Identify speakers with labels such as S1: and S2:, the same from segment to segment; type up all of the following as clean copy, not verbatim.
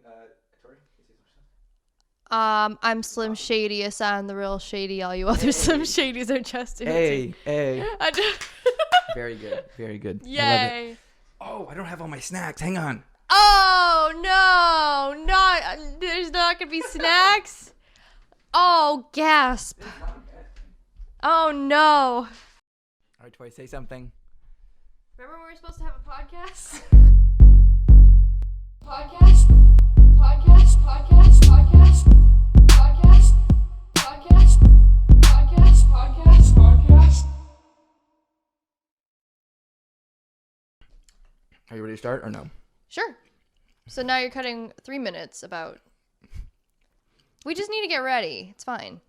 S1: Tory, can you say some stuff?
S2: I'm Slim Shady, a sign the real shady. All you other Slim Shadys are just
S1: Hey.
S2: I just...
S1: Very good. Very good. I love it.
S2: Yay.
S1: Oh, I don't have all my snacks. Hang on.
S2: Oh, no. There's not going to be snacks? Oh, gasp. Oh, no.
S1: All right, Toy, say something.
S2: Remember when we were supposed to have a podcast? Podcast.
S1: Are you ready to start or no?
S2: Sure. So now you're cutting 3 minutes about... We just need to get ready. It's fine.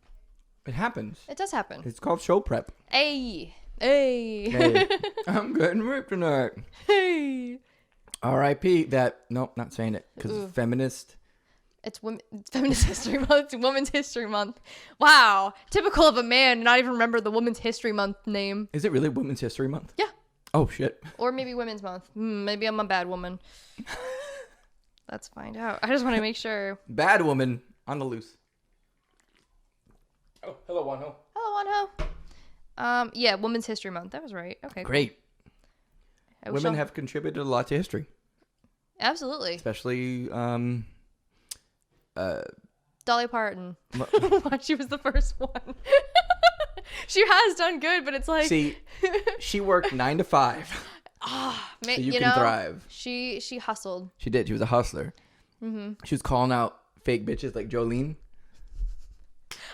S1: It happens.
S2: It does happen.
S1: It's called show prep.
S2: Hey.
S1: Hey. I'm getting ripped tonight.
S2: Hey.
S1: R.I.P. that... Nope, not saying it because it's feminist.
S2: It's Feminist History Month. It's Women's History Month. Wow. Typical of a man to not even remember the Women's History Month name.
S1: Is it really Women's History Month?
S2: Yeah.
S1: Oh, shit.
S2: Or maybe Women's Month. Maybe I'm a bad woman. Let's find out. I just want to make sure.
S1: Bad woman on the loose. Oh, hello, Wanho.
S2: Hello, Wanho. Yeah, Women's History Month. That was right. Okay.
S1: Great.
S2: Cool.
S1: Women have contributed a lot to history.
S2: Absolutely.
S1: Especially,
S2: Dolly Parton. She was the first one. She has done good, but it's like...
S1: See, she worked 9 to 5.
S2: So
S1: you can thrive.
S2: She hustled.
S1: She did. She was a hustler. Mm-hmm. She was calling out fake bitches like Jolene.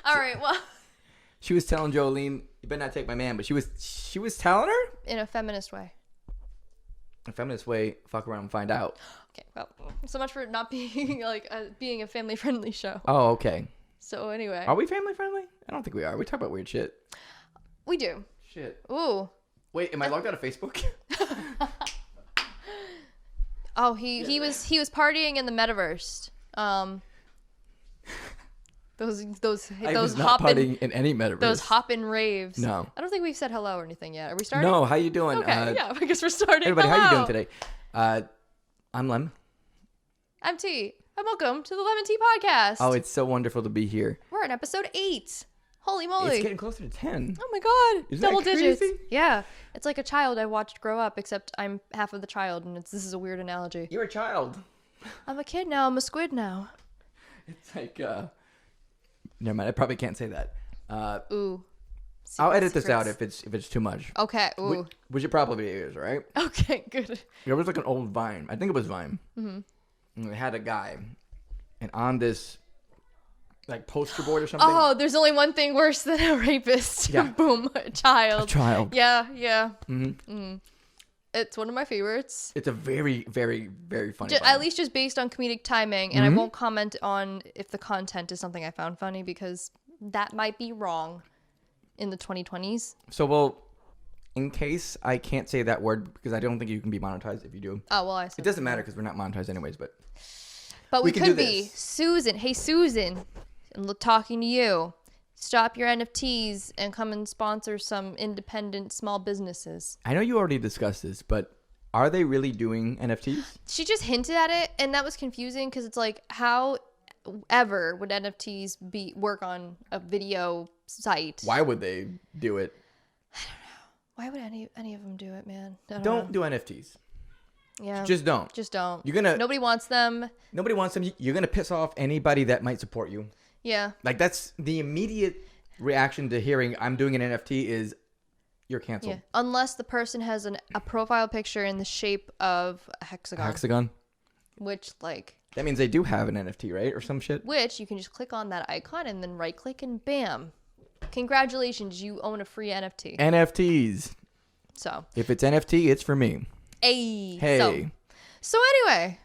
S2: All right, well...
S1: She was telling Jolene, you better not take my man, but she was telling her?
S2: In a feminist way.
S1: A feminist way, fuck around and find out.
S2: Okay, well, so much for not being being a family-friendly show.
S1: Oh, okay.
S2: So anyway.
S1: Are we family friendly? I don't think we are. We talk about weird shit.
S2: We do.
S1: Shit.
S2: Ooh.
S1: Wait, am I logged out of Facebook?
S2: Oh, he was partying in the metaverse. Those
S1: I was not
S2: hoppin',
S1: partying in any metaverse.
S2: those hoppin' raves.
S1: No.
S2: I don't think we've said hello or anything yet. Are we starting?
S1: No, how you doing?
S2: Okay, yeah, I guess we're starting.
S1: Everybody,
S2: hello.
S1: how you doing today? I'm Lem.
S2: I'm T. And welcome to the LEM'n'TEA podcast.
S1: Oh, it's so wonderful to be here.
S2: We're on episode 8. Holy moly.
S1: It's getting closer to 10.
S2: Oh my god.
S1: Isn't
S2: Double
S1: that
S2: digits.
S1: crazy?
S2: Yeah. It's like a child I watched grow up, except I'm half of the child, and this is a weird analogy.
S1: You're a child.
S2: I'm a kid now. I'm a squid now.
S1: It's like, never mind. I probably can't say that.
S2: Ooh.
S1: I'll edit this
S2: Secrets.
S1: out if it's too much.
S2: Okay. Ooh.
S1: Which it probably is, right?
S2: Okay, good.
S1: There was like an old Vine. I think it was Vine. Mm-hmm. And they had a guy, and on this like poster board or something.
S2: Oh, there's only one thing worse than a rapist.
S1: Yeah.
S2: Boom. A child.
S1: A child.
S2: Yeah.
S1: Mm-hmm.
S2: Mm. It's one of my favorites.
S1: It's a very, very, very funny.
S2: At least just based on comedic timing, and I won't comment on if the content is something I found funny because that might be wrong in the 2020s.
S1: So, well, in case I can't say that word because I don't think you can be monetized if you do.
S2: Oh, well, I said
S1: It doesn't matter because we're not monetized anyways, but
S2: we
S1: can
S2: could
S1: do
S2: be.
S1: this.
S2: Susan. Hey, Susan. I'm talking to you. Stop your NFTs and come and sponsor some independent small businesses.
S1: I know you already discussed this, but are they really doing NFTs?
S2: She just hinted at it, and that was confusing because it's like, how ever would NFTs work on a video site?
S1: Why would they do it?
S2: Why would any of them do it, man? I
S1: Don't
S2: know.
S1: do NFTs.
S2: Yeah.
S1: Just don't.
S2: Just don't.
S1: Nobody
S2: wants them.
S1: Nobody wants them. You're gonna piss off anybody that might support you.
S2: Yeah.
S1: Like that's the immediate reaction to hearing I'm doing an NFT is you're canceled.
S2: Yeah. Unless the person has a profile picture in the shape of a hexagon.
S1: Hexagon.
S2: Which
S1: That means they do have an NFT, right, or some shit.
S2: Which you can just click on that icon and then right click and bam. Congratulations, you own a free NFT.
S1: NFTs.
S2: So.
S1: If it's NFT, it's for me.
S2: Hey. So anyway.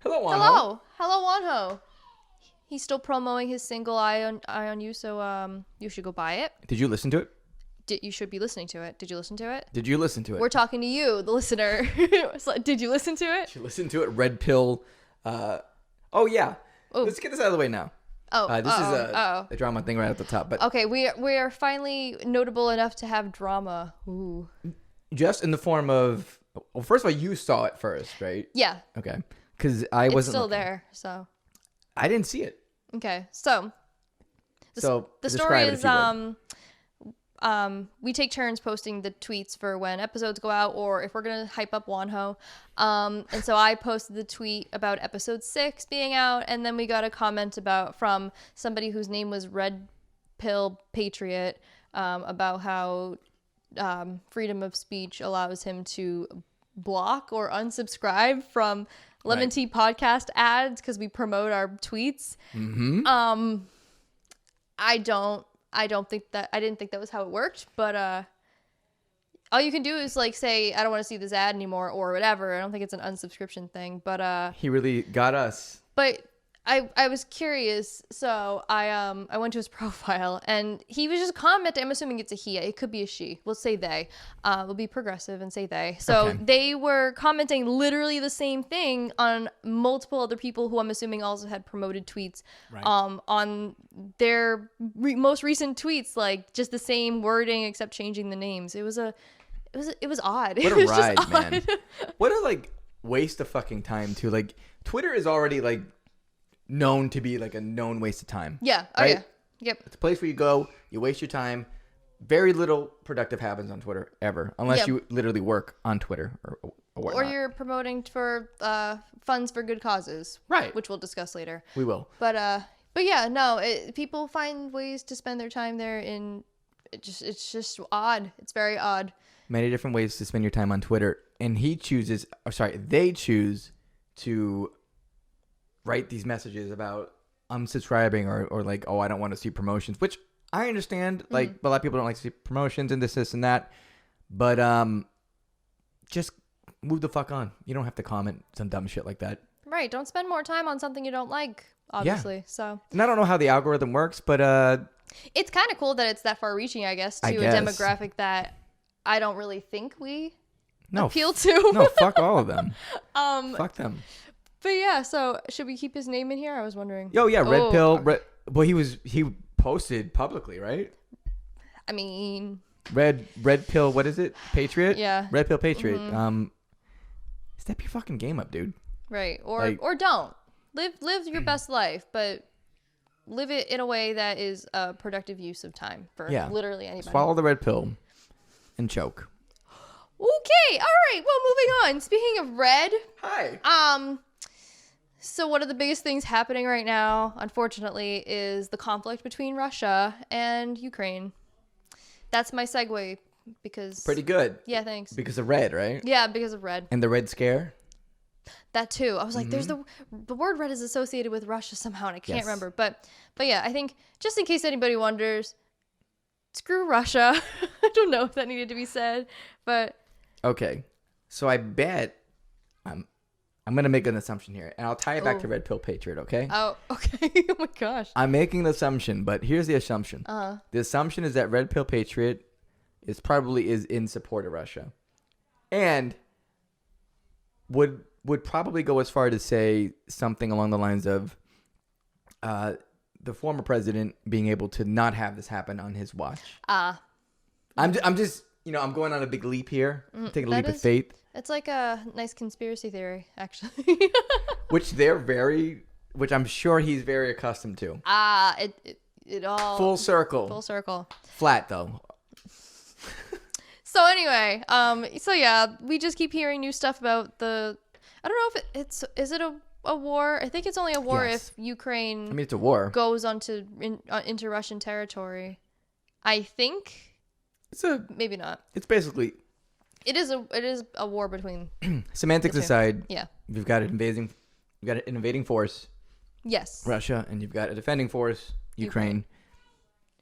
S1: Hello, Wanho.
S2: Hello, Wanho. He's still promoting his single "Eye on You," so you should go buy it.
S1: Did you listen to it?
S2: You should be listening to it. Did you listen to it?
S1: Did you listen to it?
S2: We're talking to you, the listener. Did you listen to it?
S1: Did you listen to it? Red Pill. Oh yeah.
S2: Ooh.
S1: Let's get this out of the way now. This is a drama thing right at the top. But
S2: okay, we are finally notable enough to have drama. Ooh.
S1: Just in the form of, well, first of all, you saw it first, right?
S2: Yeah.
S1: Okay. because I
S2: It's
S1: wasn't
S2: still
S1: looking.
S2: there, so.
S1: I didn't see it.
S2: Okay, so. The story
S1: describe it,
S2: is,
S1: if you would.
S2: we take turns posting the tweets for when episodes go out, or if we're gonna hype up Wonho. And so I posted the tweet about episode 6 being out, and then we got a comment from somebody whose name was Red Pill Patriot, about how freedom of speech allows him to block or unsubscribe from LEM'n'TEA podcast ads because we promote our tweets.
S1: Mm-hmm.
S2: I didn't think that was how it worked, but all you can do is like say I don't want to see this ad anymore or whatever. I don't think it's an unsubscription thing, but
S1: He really got us.
S2: but I was curious, so I went to his profile and he was just commenting. I'm assuming it's a he. It could be a she. We'll say they. We'll be progressive and say they. So
S1: Okay.
S2: they were commenting literally the same thing on multiple other people who I'm assuming also had promoted tweets.
S1: Right.
S2: On their most recent tweets, like just the same wording except changing the names. It was odd.
S1: What
S2: It
S1: a
S2: was just
S1: ride, man.
S2: odd.
S1: What a like waste of fucking time too. Like Twitter is already like known to be like a known waste of time.
S2: Yeah. Oh
S1: right?
S2: yeah. Yep.
S1: It's a place where you go, you waste your time. Very little productive happens on Twitter ever, unless
S2: Yeah.
S1: you literally work on Twitter or
S2: Or
S1: whatnot.
S2: you're promoting for funds for good causes,
S1: Right.
S2: Which we'll discuss later.
S1: We will.
S2: But yeah, no. People find ways to spend their time there, and it's just odd. It's very odd.
S1: Many different ways to spend your time on Twitter, and they choose to write these messages about unsubscribing or like, oh, I don't want to see promotions, which I understand. Like a lot of people don't like to see promotions and this and that, but just move the fuck on. You don't have to comment some dumb shit like that.
S2: Right. Don't spend more time on something you don't like, obviously.
S1: Yeah.
S2: So
S1: And I don't know how the algorithm works, but
S2: it's kind of cool that it's that far reaching, I guess, to
S1: I
S2: a
S1: guess.
S2: demographic that I don't really think we
S1: no,
S2: appeal to.
S1: no, fuck all of them. Fuck them.
S2: But yeah, so should we keep his name in here? I was wondering.
S1: Yo, yeah, Red
S2: Oh,
S1: Pill.
S2: okay.
S1: Well, he posted publicly, right?
S2: I mean,
S1: Red Pill. What is it? Patriot.
S2: Yeah.
S1: Red Pill Patriot. Step your fucking game up, dude.
S2: right. Or
S1: Like-
S2: or don't. Live your best life, but live it in a way that is a productive use of time for
S1: Yeah.
S2: literally anybody.
S1: Swallow the red pill and choke.
S2: Okay, all right. Well, moving on. Speaking of red,
S1: Hi.
S2: so one of the biggest things happening right now, unfortunately, is the conflict between Russia and Ukraine. That's my segue because
S1: Pretty good.
S2: Yeah, thanks.
S1: Because of red, right?
S2: Yeah, because of red.
S1: And the red scare.
S2: That too. I was like, there's the word red is associated with Russia somehow, and I can't
S1: Yes.
S2: remember. But yeah, I think just in case anybody wonders, screw Russia. I don't know if that needed to be said, but
S1: Okay. So I bet I'm gonna make an assumption here, and I'll tie it back to Red Pill Patriot. Okay.
S2: oh, okay. Oh my gosh.
S1: I'm making an assumption, but here's the assumption. The assumption is that Red Pill Patriot is in support of Russia, and would probably go as far to say something along the lines of the former president being able to not have this happen on his watch. I'm just I'm going on a big leap here. Taking a leap of faith.
S2: It's like a nice conspiracy theory, actually.
S1: which I'm sure he's very accustomed to.
S2: It all
S1: Full circle.
S2: full circle.
S1: Flat though.
S2: So anyway, so yeah, we just keep hearing new stuff about I don't know if is it a war? I think it's only a war
S1: Yes.
S2: if Ukraine
S1: I mean, it's a war.
S2: goes into Russian territory. I think maybe not.
S1: It's basically
S2: It is a war between
S1: semantics
S2: the two.
S1: aside.
S2: Yeah.
S1: You've got an invading force,
S2: Yes.
S1: Russia, and you've got a defending force, Ukraine.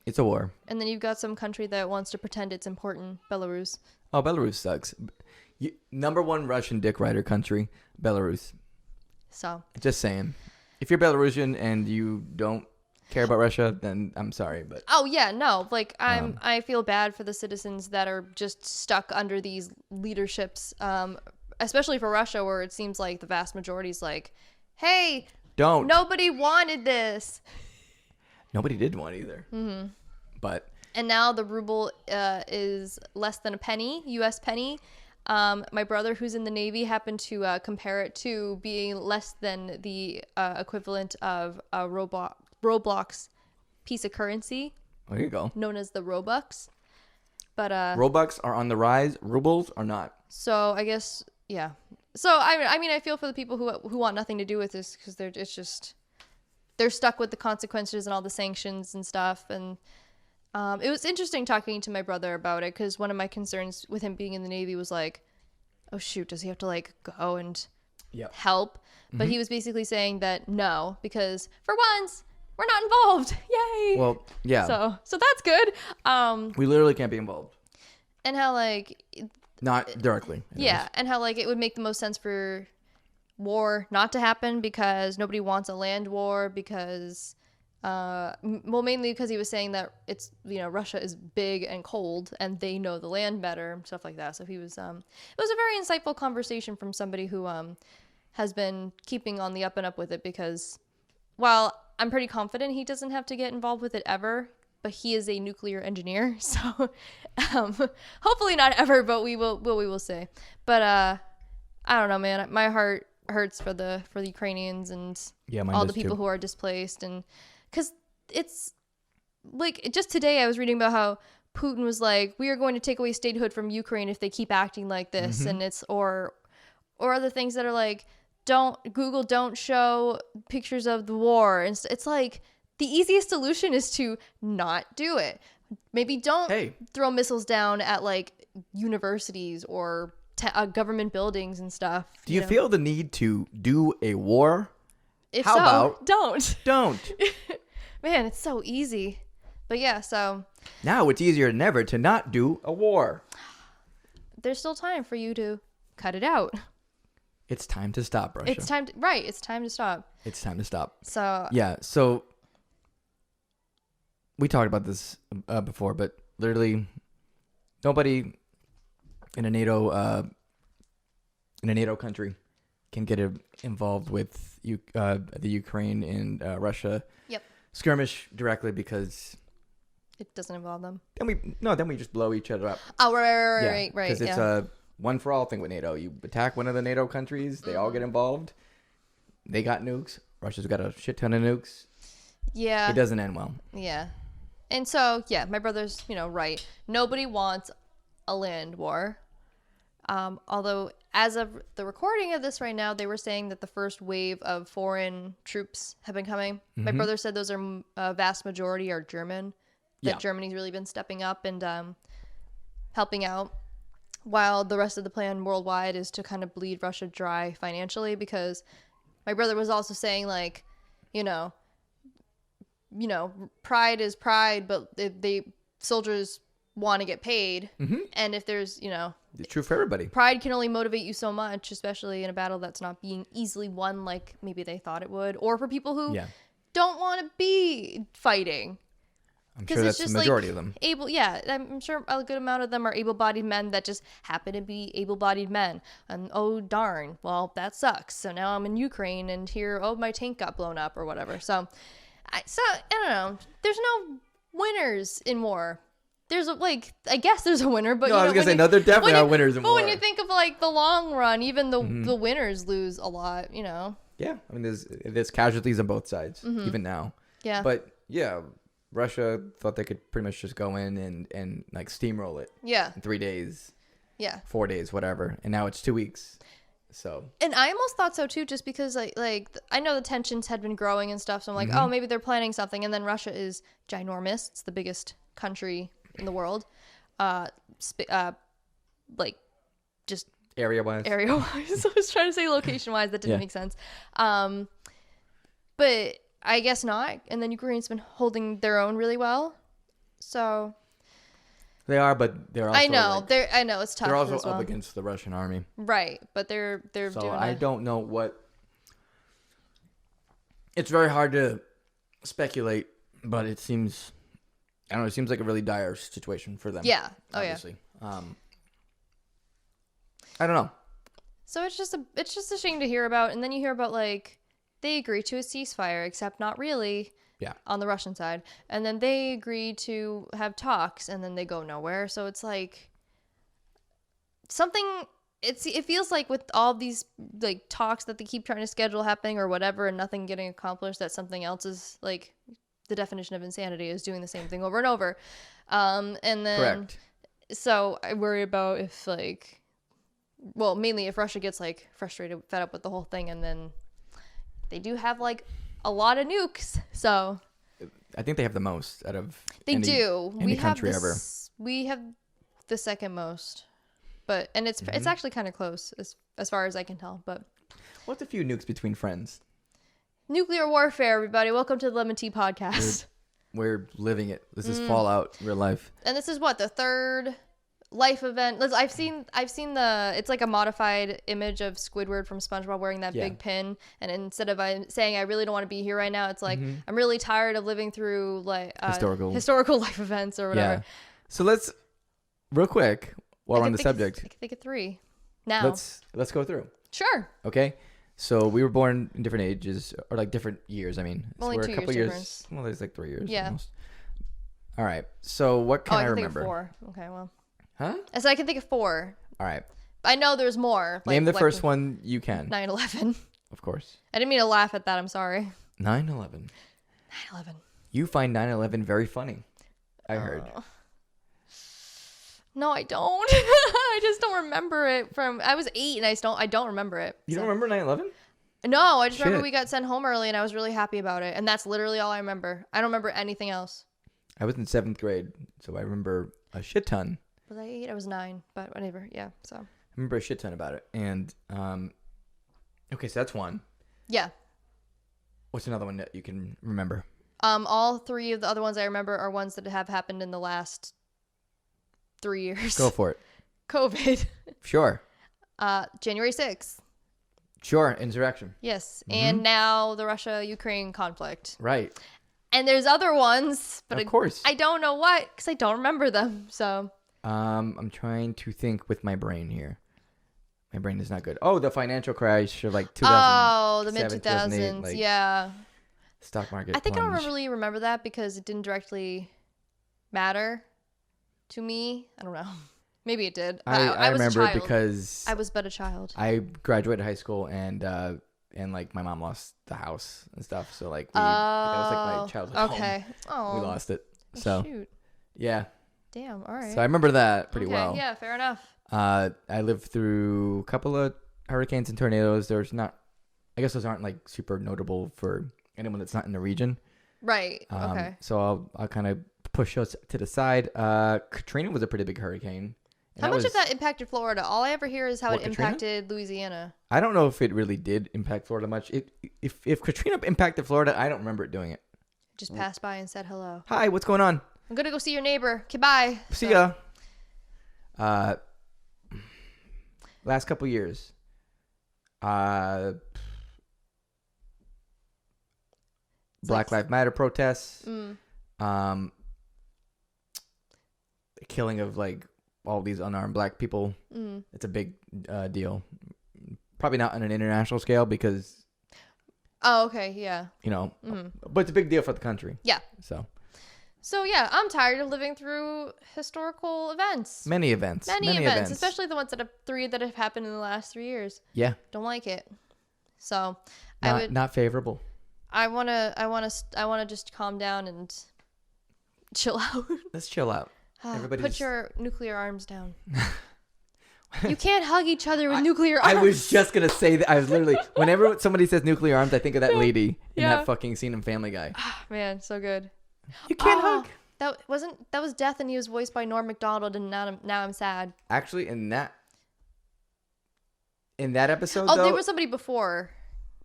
S1: It's a war.
S2: And then you've got some country that wants to pretend it's important, Belarus.
S1: Oh, Belarus sucks. Number one Russian dick rider country, Belarus.
S2: So
S1: Just saying. If you're Belarusian and you don't care about Russia, then I'm sorry, but
S2: oh yeah, no, like I feel bad for the citizens that are just stuck under these leaderships, especially for Russia, where it seems like the vast majority is like, hey,
S1: don't.
S2: nobody wanted this.
S1: Nobody did one either. Mm-hmm. But
S2: And now the ruble is less than a penny, U.S. penny. My brother, who's in the Navy, happened to compare it to being less than the equivalent of a Roblox piece of currency.
S1: There you go.
S2: Known as the Robux. But
S1: Robux are on the rise. Rubles are not.
S2: So I guess, yeah. So I mean, I feel for the people who want nothing to do with this because they're stuck with the consequences and all the sanctions and stuff. And it was interesting talking to my brother about it because one of my concerns with him being in the Navy was like, oh shoot, does he have to like go and help? But he was basically saying that no, because for once we're not involved. Yay.
S1: Well, yeah.
S2: So that's good.
S1: We literally can't be involved.
S2: And how like
S1: not directly.
S2: Yeah, and how like it would make the most sense for war not to happen because nobody wants a land war because mainly because he was saying that it's Russia is big and cold and they know the land better and stuff like that. So he was it was a very insightful conversation from somebody who has been keeping on the up and up with it because while I'm pretty confident he doesn't have to get involved with it ever, but he is a nuclear engineer, so hopefully not ever, but we will see. But I don't know, man. My heart hurts for the Ukrainians and all the people who are displaced, and because it's like just today I was reading about how Putin was like, we are going to take away statehood from Ukraine if they keep acting like this, and it's or other things that are like, don't show pictures of the war, and it's like the easiest solution is to not do it. Maybe don't throw missiles down at like universities or government buildings and stuff.
S1: Do you feel the need to do a war?
S2: If
S1: How
S2: so,
S1: about
S2: don't. Man, it's so easy. But yeah, so
S1: now it's easier than ever to not do a war.
S2: There's still time for you to cut it out.
S1: It's time to stop, Russia.
S2: It's time to stop.
S1: It's time to stop.
S2: So
S1: yeah, so we talked about this before, but literally nobody in a NATO country can get involved with the Ukraine and Russia skirmish directly because
S2: it doesn't involve them.
S1: Then we just blow each other up.
S2: Oh, right.
S1: Because it's a one for all thing with NATO. You attack one of the NATO countries, they all get involved. They got nukes. Russia's got a shit ton of nukes.
S2: Yeah.
S1: It doesn't end well.
S2: Yeah. And so, yeah, my brother's, right. Nobody wants a land war. Although, as of the recording of this right now, they were saying that the first wave of foreign troops have been coming. Mm-hmm. My brother said those are a vast majority are German. That Germany's really been stepping up and helping out. While the rest of the plan worldwide is to kind of bleed Russia dry financially, because my brother was also saying, like, pride is pride, but soldiers want to get paid. Mm-hmm. And if there's,
S1: it's true for everybody.
S2: Pride can only motivate you so much, especially in a battle that's not being easily won like maybe they thought it would, or for people who don't want to be fighting.
S1: I'm sure that's the majority of them.
S2: I'm sure a good amount of them are able-bodied men that just happen to be able-bodied men. And oh darn, well that sucks. So now I'm in Ukraine and here, my tank got blown up or whatever. So I don't know. There's no winners in war. There's I guess there's a winner, but
S1: I was gonna say there definitely are winners in war.
S2: But when you think of like the long run, even the winners lose a lot. Yeah,
S1: I mean there's casualties on both sides even now.
S2: Yeah,
S1: but Russia thought they could pretty much just go in and like steamroll it.
S2: Yeah.
S1: In 3 days.
S2: Yeah.
S1: 4 days, whatever, and now it's 2 weeks. So.
S2: And I almost thought so too, just because like I know the tensions had been growing and stuff. So I'm like, maybe they're planning something. And then Russia is ginormous. It's the biggest country in the world. Just
S1: area-wise.
S2: I was trying to say location-wise. That didn't make sense. But I guess not. And then Ukraine's been holding their own really well. So
S1: they are, but they're also
S2: I know it's tough.
S1: They're also up against the Russian army.
S2: Right, but they're
S1: so
S2: doing
S1: I don't know what. It's very hard to speculate, but it seems it seems like a really dire situation for them.
S2: Yeah.
S1: Obviously. I don't know.
S2: So it's just a shame to hear about, and then you hear about like they agree to a ceasefire, except not really.
S1: Yeah.
S2: On the Russian side. And then they agree to have talks, and then they go nowhere. So it's like something it feels like with all these like talks that they keep trying to schedule happening or whatever and nothing getting accomplished, that something else is like the definition of insanity is doing the same thing over and over. And then
S1: Correct.
S2: So I worry about if like, well, mainly if Russia gets like frustrated, fed up with the whole thing, and then they do have like a lot of nukes. So
S1: I think they have the most out of
S2: any
S1: country ever.
S2: We have the second most. But it's actually kind of close as far as I can tell. But
S1: what's a few nukes between friends?
S2: Nuclear warfare, everybody. Welcome to the LEM'n'TEA podcast.
S1: We're living it. This is Fallout, real life.
S2: And this is what, the third life event. I've seen it's like a modified image of Squidward from SpongeBob wearing that big pin. And instead of saying I really don't want to be here right now, it's like I'm really tired of living through like historical life events or whatever.
S1: Yeah. So let's real quick. While we're on the subject,
S2: I can think of three. Now
S1: let's go through.
S2: Sure.
S1: Okay. So we were born in different ages or like different years. I mean,
S2: only
S1: so we're
S2: 2
S1: a couple
S2: years difference.
S1: Well, there's like 3 years.
S2: Yeah.
S1: Almost. All right. So what can I remember?
S2: Think of 4. Okay. Well.
S1: Huh?
S2: I said I can think of 4.
S1: All right.
S2: I know there's more.
S1: Name the first one you can.
S2: 9/11.
S1: Of course.
S2: I didn't mean to laugh at that. I'm sorry.
S1: 9/11.
S2: 9/11.
S1: You find 9/11 very funny. I heard.
S2: No, I don't. I just don't remember it from. I was 8 and I don't remember it.
S1: You don't remember 9/11?
S2: No, I just remember we got sent home early and I was really happy about it. And that's literally all I remember. I don't remember anything else.
S1: I was in 7th grade, so I remember a shit ton.
S2: Was I 8? I was 9, but whatever. Yeah, so. I
S1: remember a shit ton about it. And, okay, so that's one.
S2: Yeah.
S1: What's another one that you can remember?
S2: All 3 of the other ones I remember are ones that have happened in the last 3 years.
S1: Go for it.
S2: COVID.
S1: Sure.
S2: January 6th.
S1: Sure. Insurrection.
S2: Yes. And now the Russia-Ukraine conflict.
S1: Right.
S2: And there's other ones, but
S1: of course.
S2: I don't know what, because I don't remember them. So.
S1: I'm trying to think with my brain here. My brain is not good. Oh, the financial crash of like 2000.
S2: Oh, the mid-2000s. Like, yeah.
S1: Stock market.
S2: I think I don't really remember that because it didn't directly matter to me. I don't know. Maybe it did.
S1: I
S2: was
S1: remember
S2: a child.
S1: because
S2: I was but a child.
S1: I graduated high school and like my mom lost the house and stuff. So like that was like my childhood home.
S2: Oh.
S1: We lost it. So
S2: shoot.
S1: Yeah.
S2: Damn. All right.
S1: So I remember that pretty well.
S2: Yeah. Fair enough.
S1: I lived through a couple of hurricanes and tornadoes. I guess those aren't like super notable for anyone that's not in the region.
S2: Right. Okay.
S1: So I'll kind of push those to the side. Katrina was a pretty big hurricane.
S2: How much of that impacted Florida? All I ever hear is how it
S1: Katrina?
S2: impacted Louisiana.
S1: I don't know if it really did impact Florida much. If Katrina impacted Florida, I don't remember it doing it.
S2: Just passed by and said hello.
S1: Hi, what's going on?
S2: I'm gonna go see your neighbor. Okay, bye.
S1: See ya. Last couple years. Black Lives Matter protests. The killing of like all these unarmed black people. It's a big deal. Probably not on an international scale because.
S2: Oh, okay, yeah.
S1: But it's a big deal for the country.
S2: Yeah. So yeah, I'm tired of living through historical events.
S1: Many events,
S2: especially the ones that have happened in the last 3 years.
S1: Yeah.
S2: Don't like it. So
S1: not favorable.
S2: I wanna just calm down and chill out.
S1: Let's chill out.
S2: Put your nuclear arms down. You can't hug each other with nuclear arms.
S1: I was just gonna say that. I was literally whenever somebody says nuclear arms, I think of that lady in that fucking scene in Family Guy.
S2: Man, so good.
S1: You can't hug.
S2: That was Death, and he was voiced by Norm Macdonald, and now I'm sad.
S1: Actually, in that episode,
S2: there was somebody before,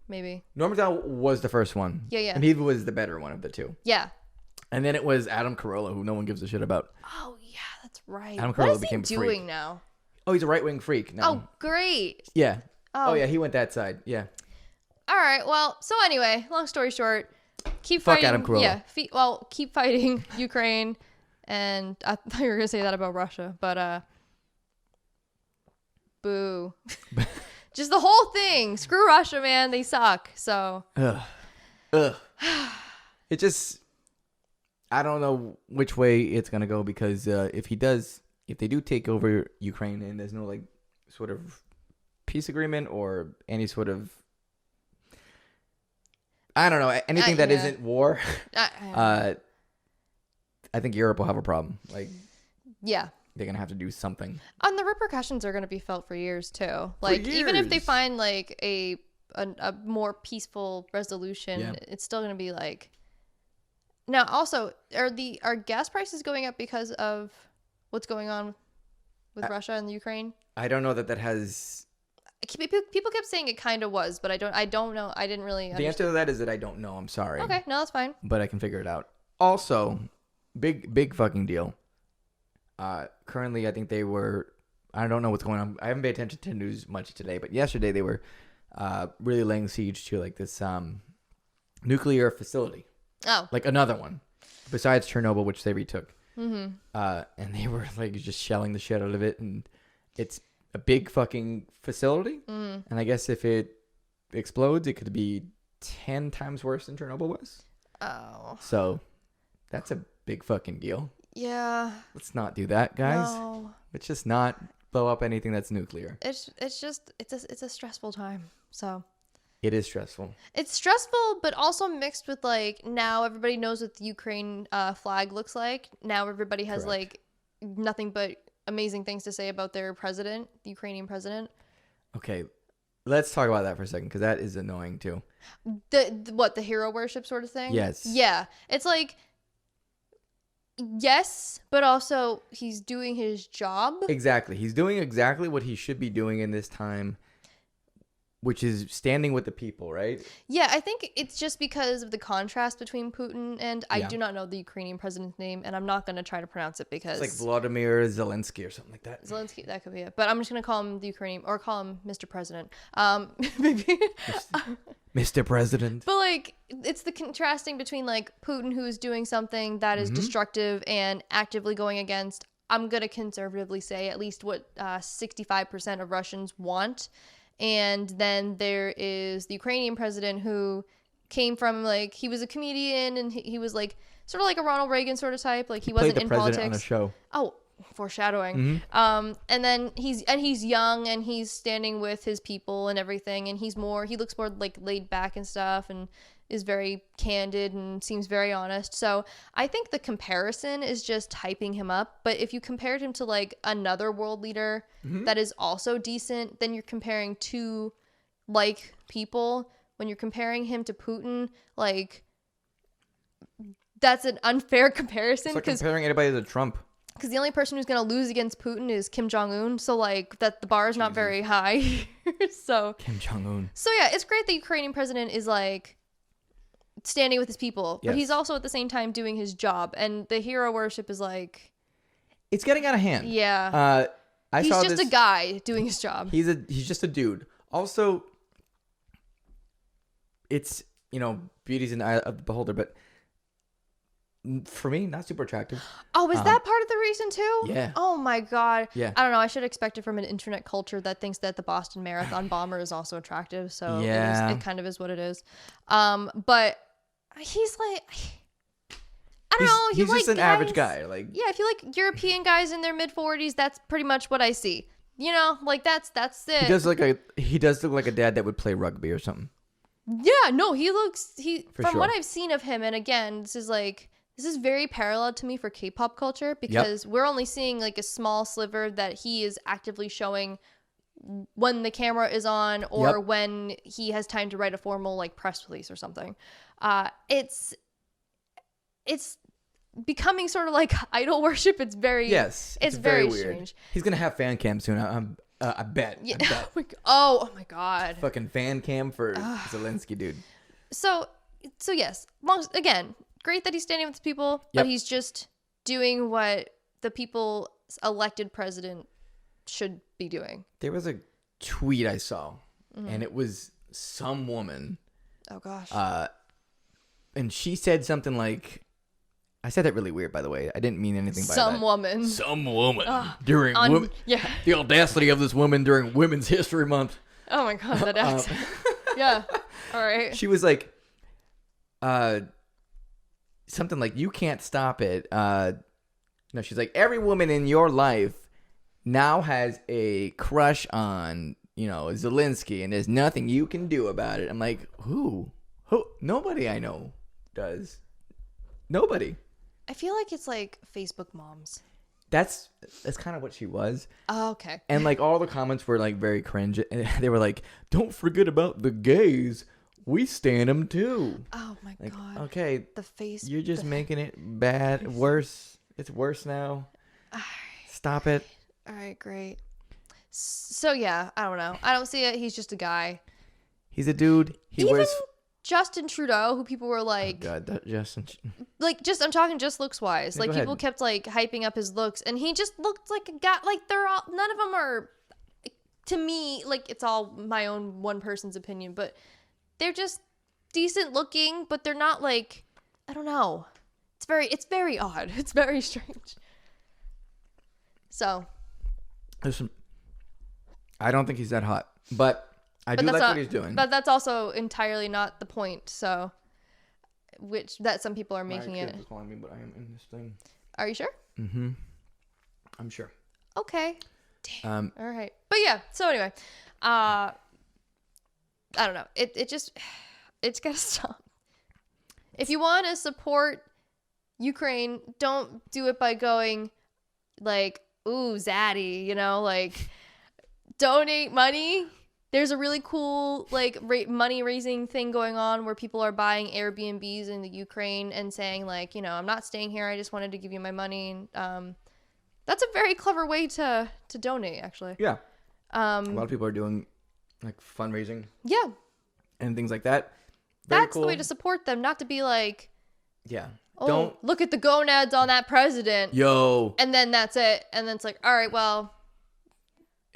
S2: maybe.
S1: Norm Macdonald was the first one.
S2: Yeah.
S1: And he was the better one of the two.
S2: Yeah.
S1: And then it was Adam Carolla, who no one gives a shit about.
S2: Oh yeah, that's right.
S1: Adam Carolla
S2: became
S1: a freak.
S2: What is he doing now?
S1: Oh, he's a right-wing freak now.
S2: Oh, great.
S1: Yeah. Oh yeah, he went that side. Yeah.
S2: All right. Well, so anyway, long story short, keep
S1: Fuck
S2: fighting.
S1: Adam Carolla.
S2: Yeah. Keep fighting Ukraine, and I thought you were gonna say that about Russia, but boo. Just the whole thing. Screw Russia, man. They suck. So.
S1: Ugh. It just. I don't know which way it's gonna go because if they do take over Ukraine and there's no like sort of peace agreement or any sort of, I don't know, anything that isn't war, I think Europe will have a problem. Like,
S2: yeah,
S1: they're gonna have to do something.
S2: And the repercussions are gonna be felt for years too. Like, even if they find like a more peaceful resolution, it's still gonna be like. Now, also, are gas prices going up because of what's going on with Russia and the Ukraine?
S1: I don't know that has.
S2: People kept saying it kind of was, but I don't know. I didn't really understand.
S1: The answer to that is that I don't know. I'm sorry.
S2: Okay, no, that's fine.
S1: But I can figure it out. Also, big fucking deal. Currently, I think they were. I don't know what's going on. I haven't paid attention to news much today, but yesterday they were really laying siege to like this nuclear facility.
S2: Oh,
S1: like another one besides Chernobyl, which they retook. Mm-hmm. And they were like just shelling the shit out of it, and it's a big fucking facility. And I guess if it explodes, it could be 10 times worse than Chernobyl was.
S2: Oh,
S1: so that's a big fucking deal.
S2: Yeah.
S1: Let's not do that, guys.
S2: No.
S1: Let's just not blow up anything that's nuclear.
S2: It's a stressful time. So.
S1: It is stressful.
S2: It's stressful, but also mixed with like now everybody knows what the Ukraine flag looks like. Now everybody has like nothing but amazing things to say about their president, the Ukrainian president.
S1: Okay, let's talk about that for a second because that is annoying too.
S2: The hero worship sort of thing?
S1: Yes.
S2: Yeah. It's like, yes, but also he's doing his job.
S1: Exactly. He's doing exactly what he should be doing in this time, which is standing with the people, right?
S2: Yeah, I think it's just because of the contrast between Putin and I do not know the Ukrainian president's name, and I'm not going to try to pronounce it because...
S1: It's like Vladimir Zelensky or something like that.
S2: Zelensky, that could be it. But I'm just going to call him the Ukrainian, or call him Mr. President. Maybe.
S1: Mr. President.
S2: But like, it's the contrasting between like Putin, who's doing something that is destructive and actively going against, I'm going to conservatively say, at least what 65% of Russians want. And then there is the Ukrainian president who came from like, he was a comedian and he was like sort of like a Ronald Reagan sort of type. Like he wasn't in politics. On a show. Oh, foreshadowing. And then he's young and he's standing with his people and everything. And he looks more like laid back and stuff and is very candid and seems very honest. So I think the comparison is just hyping him up. But if you compared him to like another world leader that is also decent, then you're comparing two like people. When you're comparing him to Putin, like that's an unfair comparison.
S1: It's like comparing anybody to Trump.
S2: Because the only person who's going to lose against Putin is Kim Jong-un. So, like, that the bar is not very high. So
S1: Kim Jong-un.
S2: So, yeah, it's great the Ukrainian president is, like, standing with his people. But he's also, at the same time, doing his job. And the hero worship is, like...
S1: It's getting out of hand.
S2: Yeah. He's just a guy doing his job.
S1: He's just a dude. Also, it's, beauty's in the eye of the beholder, but... For me, not super attractive.
S2: Oh, is that part of the reason too?
S1: Yeah.
S2: Oh my God.
S1: Yeah.
S2: I don't know. I should expect it from an internet culture that thinks that the Boston Marathon bomber is also attractive. So it kind of is what it is. But he's like, I don't know.
S1: He's just an average guy. Like,
S2: yeah, if you like European guys in their mid-40s, that's pretty much what I see. Like that's it.
S1: He does look like a dad that would play rugby or something.
S2: Yeah. No, from
S1: sure.
S2: what I've seen of him, and again, this is very parallel to me for K-pop culture because we're only seeing like a small sliver that he is actively showing when the camera is on or when he has time to write a formal like press release or something. It's becoming sort of like idol worship. It's very it's very
S1: weird.
S2: Strange.
S1: He's gonna have fan cam soon. I bet.
S2: Yeah. Oh my God.
S1: Fucking fan cam for Zelensky, dude.
S2: So yes, again. Great that he's standing with people, but he's just doing what the people's elected president should be doing.
S1: There was a tweet I saw, and it was some woman.
S2: Oh, gosh.
S1: And she said something like, I said that really weird, by the way. I didn't mean anything by that.
S2: Some woman.
S1: The audacity of this woman during Women's History Month.
S2: Oh, my God, that accent. Yeah. All right.
S1: She was like, something like, you can't stop it. No, she's like, every woman in your life now has a crush on, Zelensky, and there's nothing you can do about it. I'm like, who? Nobody I know does. Nobody.
S2: I feel like it's like Facebook moms.
S1: That's kind of what she was.
S2: Oh, okay.
S1: And like all the comments were like very cringe. And they were like, "Don't forget about the gays. We stand them too."
S2: Oh my god.
S1: Okay.
S2: The face.
S1: You're just making it bad, worse. It's worse now. Stop it.
S2: All right, great. So yeah, I don't know. I don't see it. He's just a guy.
S1: He's a dude. He
S2: Even
S1: wears.
S2: Justin Trudeau, who people were like,
S1: Oh God, Justin.
S2: I'm talking just looks wise.
S1: Yeah,
S2: like
S1: go
S2: people
S1: ahead.
S2: kept like hyping up his looks, and he just looked like a guy. Like none of them are, to me, like it's all my own one person's opinion, but they're just decent looking, but they're not like, I don't know. It's very odd. It's very strange. So.
S1: Listen, I don't think he's that hot, but I do like what he's doing.
S2: But that's also entirely not the point. So, that some people are making it.
S1: My calling me, but I am in this thing.
S2: Are you sure?
S1: Mm-hmm. I'm sure.
S2: Okay. Damn. All right. But yeah. So anyway, I don't know. It's gotta stop. If you want to support Ukraine, don't do it by going like, ooh, zaddy, like donate money. There's a really cool like money raising thing going on where people are buying Airbnbs in the Ukraine and saying like, I'm not staying here. I just wanted to give you my money. That's a very clever way to donate, actually.
S1: Yeah. A lot of people are doing like fundraising.
S2: Yeah.
S1: And things like that. Very
S2: That's
S1: cool.
S2: the way to support them, not to be like,
S1: yeah.
S2: oh,
S1: Don't
S2: look at the gonads on that president.
S1: Yo.
S2: And then that's it. And then it's like, all right, well,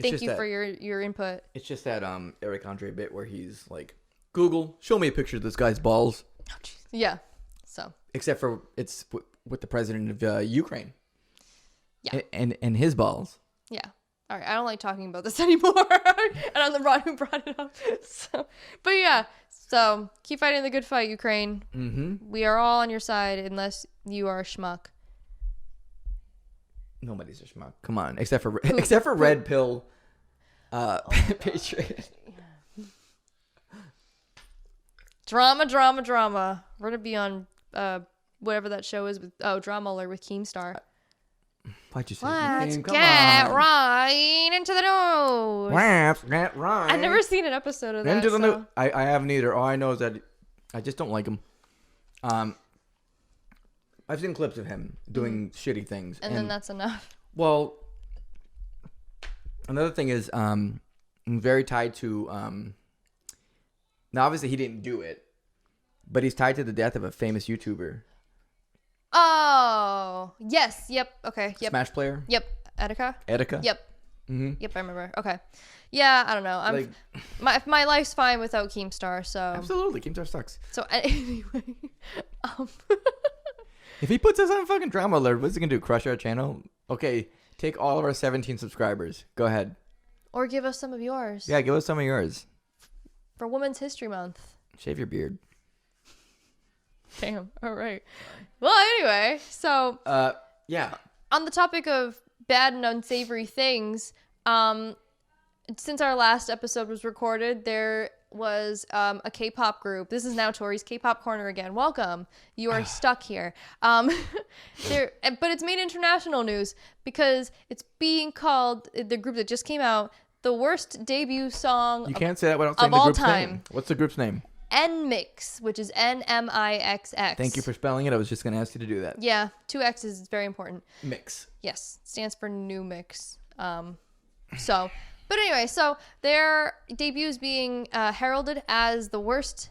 S2: thank you
S1: that,
S2: for your input.
S1: It's just that Eric Andre bit where he's like, Google, show me a picture of this guy's balls.
S2: Oh, yeah. So.
S1: Except for it's with the president of Ukraine.
S2: Yeah.
S1: And his balls.
S2: Yeah. All right. I don't like talking about this anymore. And I'm the one who brought it up. But yeah. So keep fighting the good fight, Ukraine.
S1: Mm-hmm.
S2: We are all on your side unless you are a schmuck.
S1: Nobody's a schmuck. Come on. Except for Red Pill Patriot.
S2: Drama. We're going to be on whatever that show is with Drama Alert with Keemstar.
S1: Why'd you say
S2: Let's
S1: name? Come
S2: get
S1: on.
S2: right into the news.
S1: Let's get right.
S2: I've never seen an episode of that.
S1: Into the
S2: so.
S1: news. I haven't either. All I know is that I just don't like him. I've seen clips of him doing shitty things.
S2: And then that's enough.
S1: Well, another thing is I'm very tied to now obviously he didn't do it, but he's tied to the death of a famous YouTuber.
S2: Oh, yes. Yep. Okay. Yep.
S1: Smash player?
S2: Yep. Etika?
S1: Yep. Mm-hmm.
S2: Yep, I remember. Okay. Yeah, I don't know. My life's fine without Keemstar, so.
S1: Absolutely. Keemstar sucks.
S2: So anyway,
S1: if he puts us on fucking Drama Alert, what's he gonna do? Crush our channel? Okay, take all of our 17 subscribers. Go ahead.
S2: Or give us some of yours.
S1: Yeah, give us some of yours.
S2: For Women's History Month.
S1: Shave your beard.
S2: Damn. All right. Well, anyway, so.
S1: Yeah.
S2: On the topic of bad and unsavory things, since our last episode was recorded, there was a K-pop group. This is now Tory's K-pop corner again. Welcome. You are stuck here. But it's made international news because it's being called, the group that just came out, the worst debut song
S1: You can't say that without saying
S2: of
S1: the
S2: all
S1: group's
S2: time.
S1: name. What's the group's name?
S2: NMIXX, which is NMIXX.
S1: Thank you for spelling it. I was just going to ask you to do that.
S2: Yeah, 2 X's is very important.
S1: Mix.
S2: Yes, stands for New Mix. But anyway, so their debut is being heralded as the worst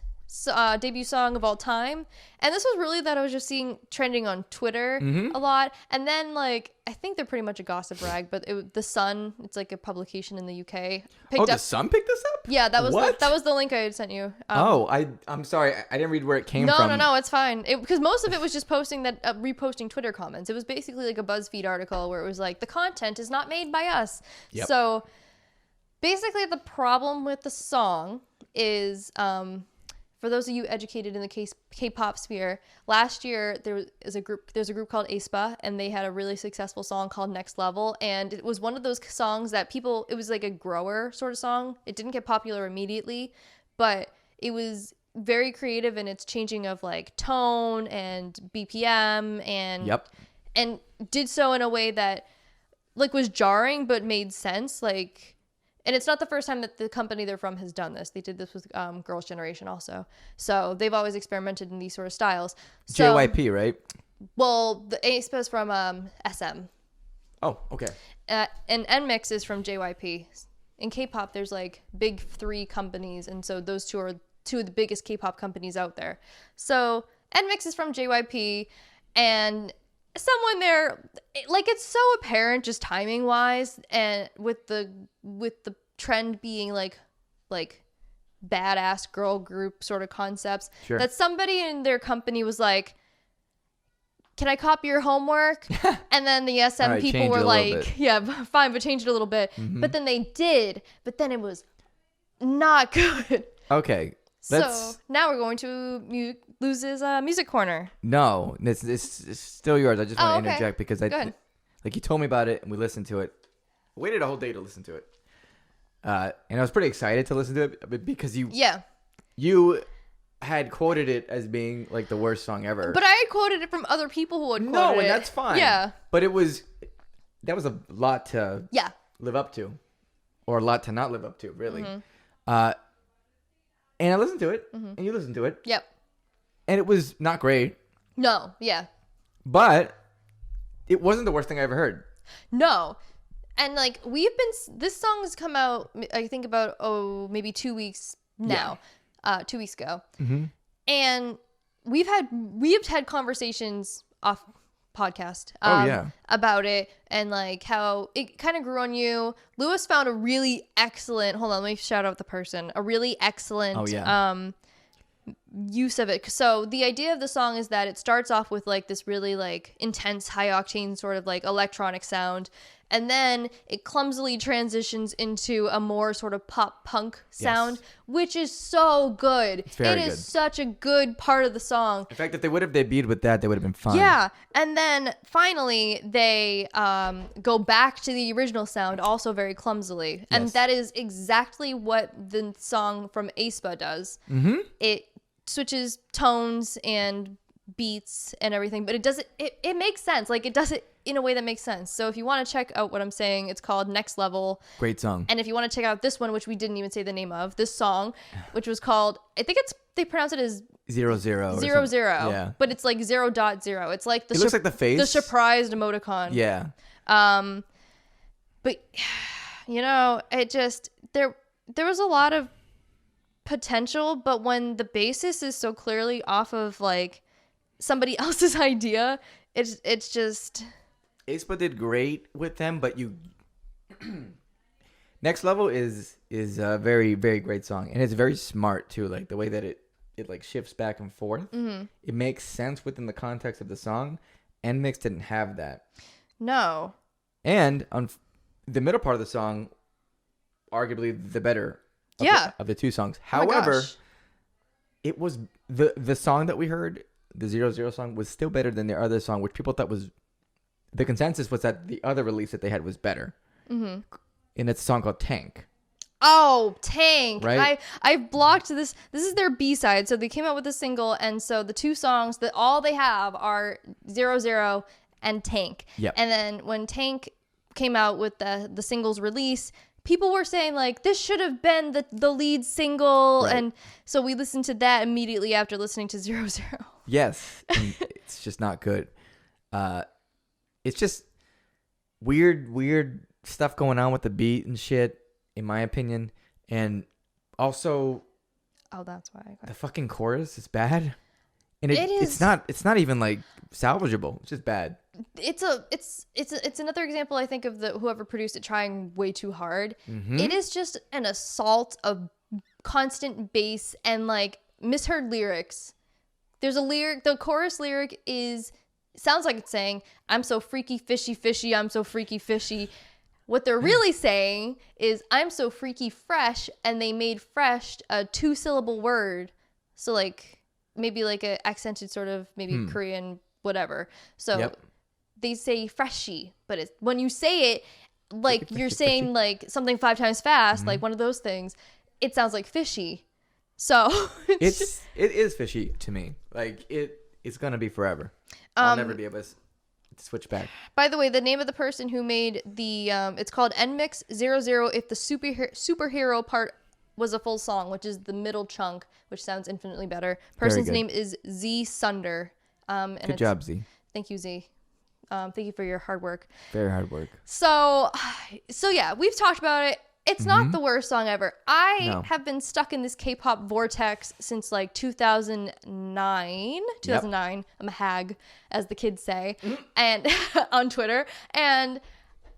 S2: debut song of all time. And this was really that I was just seeing trending on Twitter a lot. And then, like, I think they're pretty much a gossip rag, but The Sun, it's like a publication in the UK.
S1: The Sun picked this up?
S2: Yeah, that was the link I had sent you.
S1: I'm sorry. I didn't read where it came from.
S2: No, it's fine. Because most of it was just posting reposting Twitter comments. It was basically like a BuzzFeed article where it was like, the content is not made by us.
S1: Yep.
S2: So basically the problem with the song is for those of you educated in the K-pop sphere, last year there's a group called aespa, and they had a really successful song called Next Level, and it was one of those songs that it was like a grower sort of song. It didn't get popular immediately, but it was very creative in its changing of like tone and BPM and did so in a way that like was jarring but made sense, like. And it's not the first time that the company they're from has done this. They did this with Girls' Generation also. So they've always experimented in these sort of styles. So,
S1: JYP, right?
S2: Well, the aespa is from SM.
S1: Oh, okay.
S2: And NMIX is from JYP. In K-pop, there's like big 3 companies. And so those 2 are 2 of the biggest K-pop companies out there. So NMIX is from JYP. And someone there, like, it's so apparent just timing wise, and with the trend being like badass girl group sort of concepts,
S1: sure, that
S2: somebody in their company was like, can I copy your homework? And then the SM right, people were like, yeah, fine, but change it a little bit. But then they did, but then it was not good.
S1: Okay.
S2: So now we're going to Luz's music corner. No,
S1: it's still yours. I just want to interject because like you told me about it and we listened to it. I waited a whole day to listen to it, and I was pretty excited to listen to it because you had quoted it as being like the worst song ever.
S2: But I had quoted it from other people who had quoted it.
S1: No, and that's fine.
S2: Yeah,
S1: but that was a lot to live up to, or a lot to not live up to, really. And I listened to it, and you listened to it.
S2: Yep.
S1: And it was not great.
S2: No, yeah.
S1: But it wasn't the worst thing I ever heard.
S2: No. And like this song has come out, I think about, maybe 2 weeks now, 2 weeks ago. And we've had conversations off podcast about it and like how it kind of grew on you. Lewis found a really excellent, hold on, let me shout out the person, a really excellent use of it. So the idea of the song is that it starts off with like this really like intense high octane sort of like electronic sound, and then it clumsily transitions into a more sort of pop punk sound, which is so good. It is such a good part of the song.
S1: In fact, if they would have debuted with that, they would have been fine.
S2: Yeah, and then finally they go back to the original sound, also very clumsily, and that is exactly what the song from aespa does. It switches tones and beats and everything, but it does it makes sense. Like, it does it in a way that makes sense. So if you want to check out what I'm saying, it's called Next Level.
S1: Great song.
S2: And if you want to check out this one, which we didn't even say the name of, this song, which was called, I think they pronounce it as
S1: 00.
S2: Yeah. But it's like 0.0. It's like
S1: it looks like the face.
S2: The surprised emoticon.
S1: Yeah.
S2: But you know, it just there was a lot of potential, but when the basis is so clearly off of like somebody else's idea, it's just
S1: aespa did great with them, but you Next Level is a very, very great song, and it's very smart too, like the way that it like shifts back and forth. It makes sense within the context of the song, and Mix didn't have that.
S2: No.
S1: And on the middle part of the song, arguably the better of the two songs. However, it was the song that we heard, the 00 song, was still better than their other song, which people thought was, the consensus was that the other release that they had was better. And it's a song called Tank.
S2: Oh, Tank.
S1: Right?
S2: I've blocked this. This is their B-side. So they came out with a single, and so the two songs that all they have are 00 and Tank.
S1: Yep.
S2: And then when Tank came out with the singles release, people were saying like, this should have been the lead single. Right. And so we listened to that immediately after listening to 00.
S1: Yes. And it's just not good. It's just weird stuff going on with the beat and shit, in my opinion. And also,
S2: that's why
S1: the fucking chorus is bad. And it's not even like salvageable. It's just bad. It's
S2: another example, I think, of whoever produced it trying way too hard. It is just an assault of constant bass and like misheard lyrics. There's a lyric, the chorus lyric sounds like it's saying, I'm so freaky fishy, I'm so freaky fishy. What they're really saying is, I'm so freaky fresh, and they made fresh a 2-syllable word. So like maybe like a accented sort of maybe Korean whatever. So they say freshy, but it's when you say it like you're saying like something 5 times fast, like one of those things, it sounds like fishy. So
S1: it is fishy to me. Like it's gonna be forever. I'll never be able to switch back.
S2: By the way, the name of the person who made the it's called NMix00 if the superhero part was a full song, which is the middle chunk, which sounds infinitely better. Person's name is Z Sunder.
S1: Good job, Z.
S2: Thank you, Z. Thank you for your hard work.
S1: Very hard work.
S2: So yeah, we've talked about it. It's not the worst song ever. I have been stuck in this K-pop vortex since like 2009. 2009. Yep. I'm a hag, as the kids say, and on Twitter. And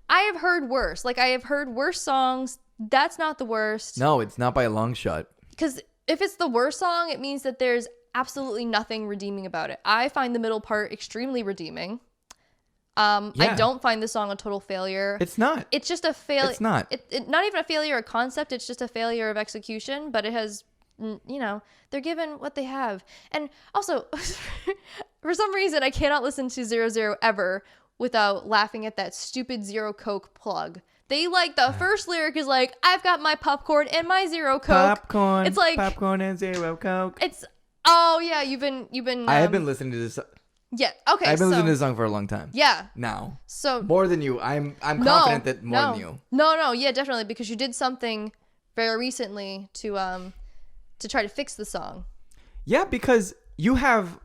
S2: I have heard worse. Like I have heard worse songs. That's not the worst.
S1: No, it's not by a long shot.
S2: Because if it's the worst song, it means that there's absolutely nothing redeeming about it. I find the middle part extremely redeeming. I don't find the song a total failure.
S1: It's not.
S2: It's just a failure.
S1: It's not.
S2: Not even a failure of concept. It's just a failure of execution. But it has, they're given what they have. And also, for some reason, I cannot listen to 00 ever without laughing at that stupid Zero Coke plug. They like the first lyric is like, I've got my popcorn and my Zero Coke.
S1: Popcorn.
S2: It's like
S1: popcorn and Zero Coke.
S2: It's you've been.
S1: I have been listening to this.
S2: Yeah. Okay.
S1: I've been listening to this song for a long time.
S2: Yeah.
S1: Now.
S2: So
S1: more than you. I'm confident that more than you.
S2: No. Yeah, definitely, because you did something very recently to try to fix the song.
S1: Yeah, because you have,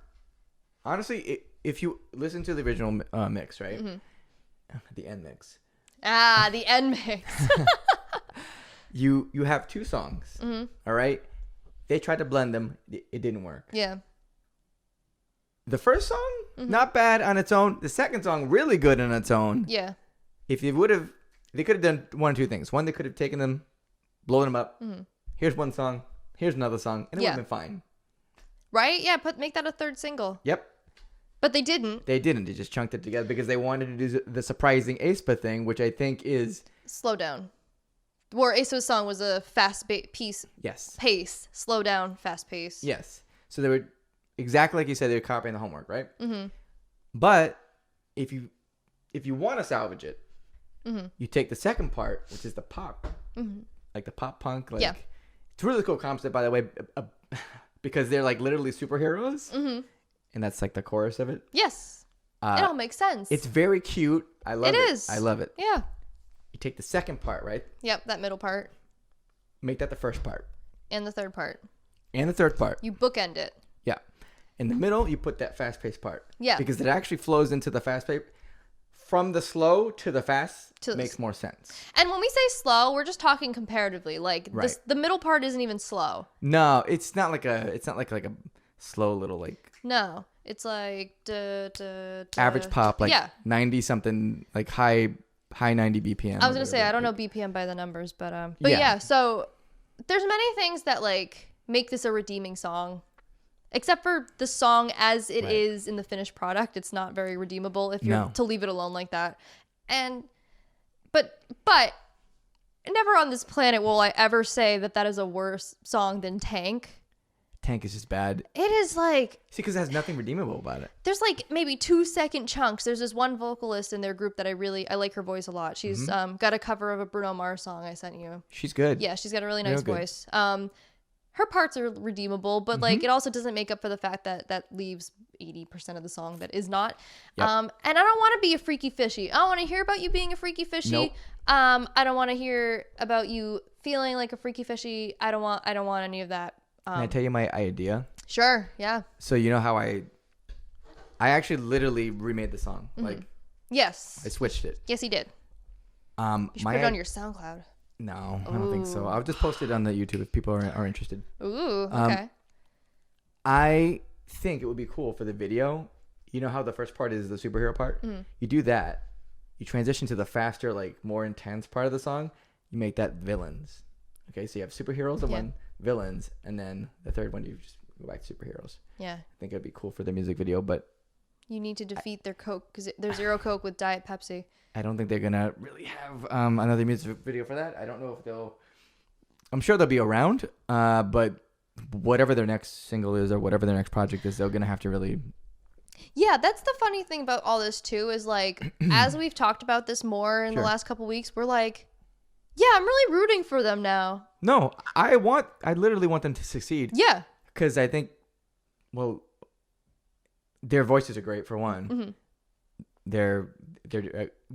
S1: honestly, if you listen to the original mix, right? Mm-hmm. The end mix.
S2: The end mix.
S1: You have 2 songs. Mm-hmm. All right. They tried to blend them. It didn't work.
S2: Yeah.
S1: The first song, not bad on its own. The second song, really good on its own.
S2: Yeah.
S1: If they could have done one or two things. One, they could have taken them, blown them up. Mm-hmm. Here's one song. Here's another song. And it would have been fine.
S2: Right? Yeah, make that a third single.
S1: Yep.
S2: But they didn't.
S1: They just chunked it together because they wanted to do the surprising aespa thing, which I think is...
S2: Slow down. Where aespa's song was a fast piece.
S1: Yes.
S2: Pace. Slow down, fast pace.
S1: Yes. So they were... Exactly like you said, they're copying the homework, right? Mm-hmm. But if you want to salvage it, you take the second part, which is the pop, like the pop punk. Like, it's a really cool concept, by the way, because they're like literally superheroes, and that's like the chorus of it.
S2: Yes, it all makes sense.
S1: It's very cute. I love it. It is. I love it.
S2: Yeah.
S1: You take the second part, right?
S2: Yep, that middle part.
S1: Make that the first part.
S2: And the third part.
S1: And the third part.
S2: You bookend it.
S1: Yeah. In the middle, you put that fast-paced part.
S2: Yeah.
S1: Because it actually flows into the fast-paced. From the slow to the fast makes more sense.
S2: And when we say slow, we're just talking comparatively. Like the middle part isn't even slow.
S1: No, it's not like a slow little like.
S2: No, it's like
S1: average pop, like 90 something, like high 90 BPM.
S2: I was gonna say I don't know BPM by the numbers, but yeah. So there's many things that like make this a redeeming song. Except for the song as it is in the finished product, it's not very redeemable if you're to leave it alone like that. And but never on this planet will I ever say that is a worse song than Tank.
S1: Tank is just bad.
S2: It is like...
S1: See, because it has nothing redeemable about it.
S2: There's like maybe 2-second chunks. There's this one vocalist in their group that I like her voice a lot. She's got a cover of a Bruno Mars song I sent you.
S1: She's good.
S2: Yeah, she's got a really nice voice. Her parts are redeemable, but like it also doesn't make up for the fact that leaves 80% of the song that is not. Yep. And I don't want to be a freaky fishy. I don't want to hear about you being a freaky fishy.
S1: Nope.
S2: I don't want to hear about you feeling like a freaky fishy. I don't want any of that.
S1: Can I tell you my idea?
S2: Sure. Yeah.
S1: So you know how I actually literally remade the song. Like,
S2: yes,
S1: I switched it.
S2: Yes, he did.
S1: You
S2: should put it on your SoundCloud.
S1: No, I don't think so. I'll just post it on the YouTube if people are interested.
S2: Ooh, okay.
S1: I think it would be cool for the video. You know how the first part is the superhero part? Mm-hmm. You do that. You transition to the faster, like more intense part of the song. You make that villains. Okay, so you have superheroes and one, villains, and then the third one you just go back to superheroes. Yeah. I think it'd be cool for the music video, but
S2: you need to defeat their Coke because there's Zero Coke with Diet Pepsi.
S1: I don't think they're gonna really have another music video for that. I don't know if they'll. I'm sure they'll be around, but whatever their next single is or whatever their next project is, they're gonna have to really.
S2: Yeah, that's the funny thing about all this too, is like as we've talked about this more in the last couple weeks, we're like, yeah, I'm really rooting for them now.
S1: No, I literally want them to succeed.
S2: Yeah.
S1: Because I think, well, their voices are great for one.
S2: Mm-hmm.
S1: They're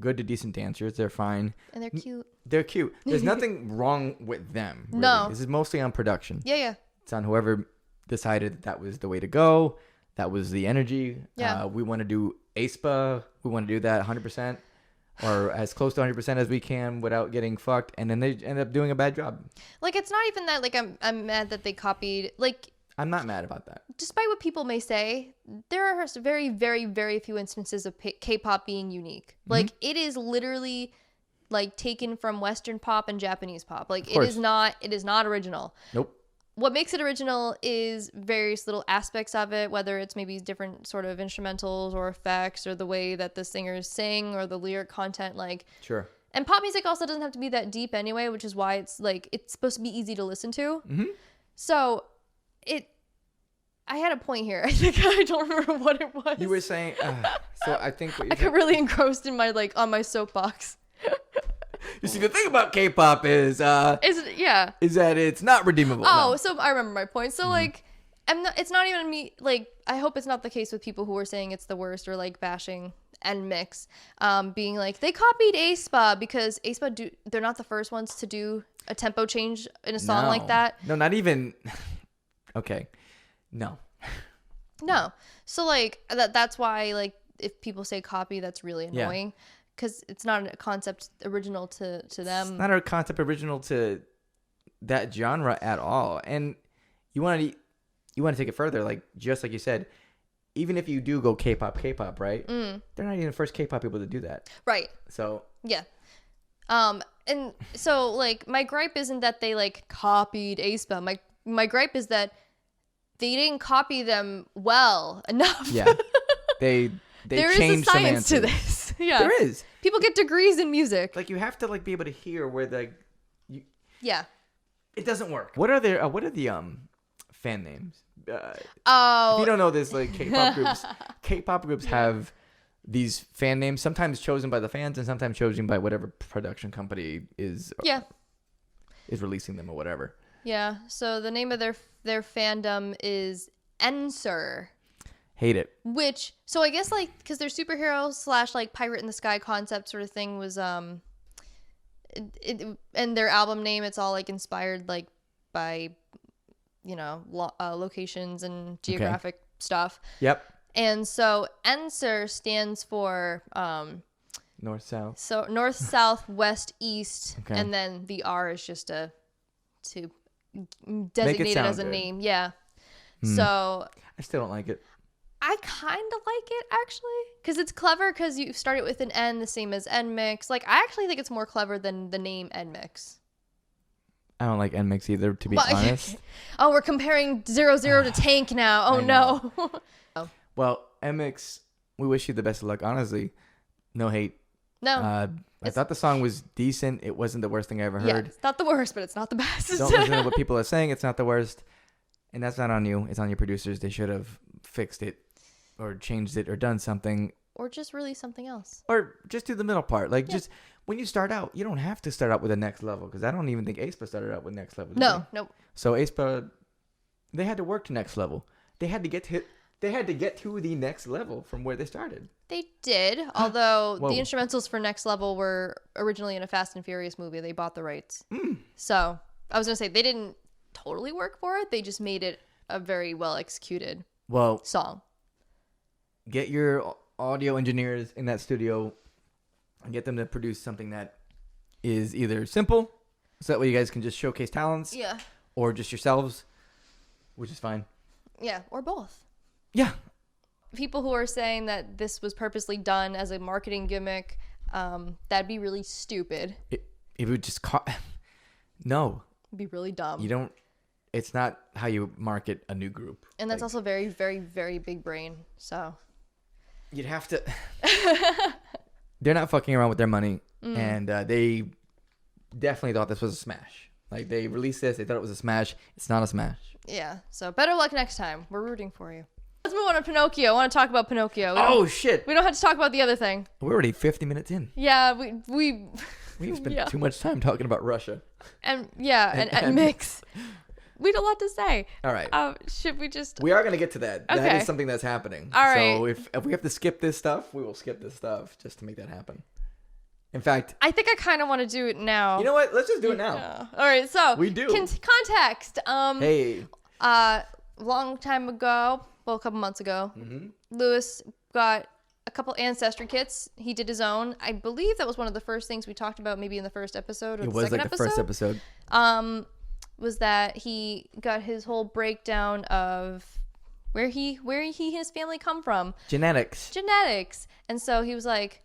S1: good to decent dancers. They're fine.
S2: And they're cute.
S1: They're cute. There's nothing wrong with them. Really.
S2: No.
S1: This is mostly on production.
S2: Yeah.
S1: It's on whoever decided that was the way to go. That was the energy.
S2: Yeah.
S1: We want to do aespa. We want to do that 100%. Or as close to 100% as we can without getting fucked. And then they end up doing a bad job.
S2: Like, it's not even that, like, I'm mad that they copied, like...
S1: I'm not mad about that.
S2: Despite what people may say, there are very, very, very few instances of K-pop being unique. Mm-hmm. Like, it is literally, like, taken from Western pop and Japanese pop. Like, it is not original.
S1: Nope.
S2: What makes it original is various little aspects of it, whether it's maybe different sort of instrumentals or effects or the way that the singers sing or the lyric content, like...
S1: Sure.
S2: And pop music also doesn't have to be that deep anyway, which is why it's, like, it's supposed to be easy to listen to.
S1: Mm-hmm.
S2: So... I had a point here. I think I don't remember what it was.
S1: You were saying, so I think
S2: I got really engrossed in my, like, on my soapbox.
S1: You see, the thing about K-pop is that it's not redeemable.
S2: Oh, no. So I remember my point. So, like, it's not even me, like, I hope it's not the case with people who are saying it's the worst or, like, bashing NMIXX, being like, they copied aespa because aespa, they're not the first ones to do a tempo change in a song like that.
S1: No, not even. Okay. No.
S2: So, like, that's why, like, if people say copy, that's really annoying. Because it's not a concept original to them.
S1: It's not a concept original to that genre at all. And you want to take it further, like, just like you said, even if you do go K-pop, right? They're not even the first K-pop people to do that.
S2: Right.
S1: So.
S2: Yeah. And so, like, my gripe isn't that they, like, copied aespa. My gripe is that they didn't copy them well enough.
S1: Yeah. They there is a
S2: science to this. Yeah.
S1: There is.
S2: People get degrees in music.
S1: Like, you have to, like, be able to hear where
S2: Yeah.
S1: It doesn't work. What are the fan names? If you don't know this, like, K-pop groups have these fan names, sometimes chosen by the fans and sometimes chosen by whatever production company is releasing them or whatever.
S2: Yeah. So the name of their fandom is Ensur.
S1: Hate it.
S2: Which, so I guess, like, because their superhero / like pirate in the sky concept sort of thing was and their album name, it's all, like, inspired, like, by, you know, locations and geographic stuff.
S1: Yep.
S2: And so Ensur stands for
S1: north south.
S2: So north, south, west, east,
S1: okay.
S2: And then the R is just to designate it as a
S1: good.
S2: name. Yeah. So
S1: I still don't like it.
S2: I kind of like it, actually, because it's clever because you start it with an N, the same as NMIXX. Like, I actually think it's more clever than the name NMIXX.
S1: I don't like NMIXX either, to be honest.
S2: Oh, we're comparing 00 to Tank now. Oh, no.
S1: Well, NMIXX, we wish you the best of luck. Honestly, no hate.
S2: No.
S1: I thought the song was decent. It wasn't the worst thing I ever heard.
S2: Yeah, it's not the worst, but it's not the best.
S1: Don't listen to what people are saying. It's not the worst. And that's not on you. It's on your producers. They should have fixed it or changed it or done something.
S2: Or just release something else.
S1: Or just do the middle part. Like, just when you start out, you don't have to start out with the next level, because I don't even think aespa started out with next level.
S2: No, nope.
S1: So aespa, they had to work to next level. They had to get to the next level from where they started.
S2: They did, although the instrumentals for Next Level were originally in a Fast and Furious movie. They bought the rights. So I was going to say, they didn't totally work for it. They just made it a very well executed song.
S1: Get your audio engineers in that studio and get them to produce something that is either simple, so that way you guys can just showcase talents, or just yourselves, which is fine.
S2: Yeah, or both.
S1: Yeah.
S2: People who are saying that this was purposely done as a marketing gimmick, that'd be really stupid.
S1: It would just no.
S2: It'd be really dumb.
S1: You don't. It's not how you market a new group.
S2: And that's also very, very, very big brain. So
S1: you'd have to. They're not fucking around with their money, and they definitely thought this was a smash. Like, they released this. They thought it was a smash. It's not a smash.
S2: Yeah. So better luck next time. We're rooting for you. Let's move on to Pinocchio. I want to talk about Pinocchio.
S1: Shit.
S2: We don't have to talk about the other thing.
S1: We're already 50 minutes in.
S2: Yeah,
S1: We've spent too much time talking about Russia.
S2: And mix. We had a lot to say.
S1: All right.
S2: Should we just...
S1: We are going to get to that.
S2: Okay.
S1: That is something that's happening.
S2: All right.
S1: So if we have to skip this stuff, we will skip this stuff just to make that happen. In fact...
S2: I think I kind of want to do it now.
S1: You know what? Let's just do it now.
S2: Yeah. All right, so...
S1: We do.
S2: Context.
S1: Hey.
S2: Long time ago, well, a couple months ago, Lewis got a couple ancestry kits. He did his own. I believe that was one of the first things we talked about, maybe in the first episode or the second episode. It was like the first episode. Was that he got his whole breakdown of where he and his family come from. Genetics. And so he was like,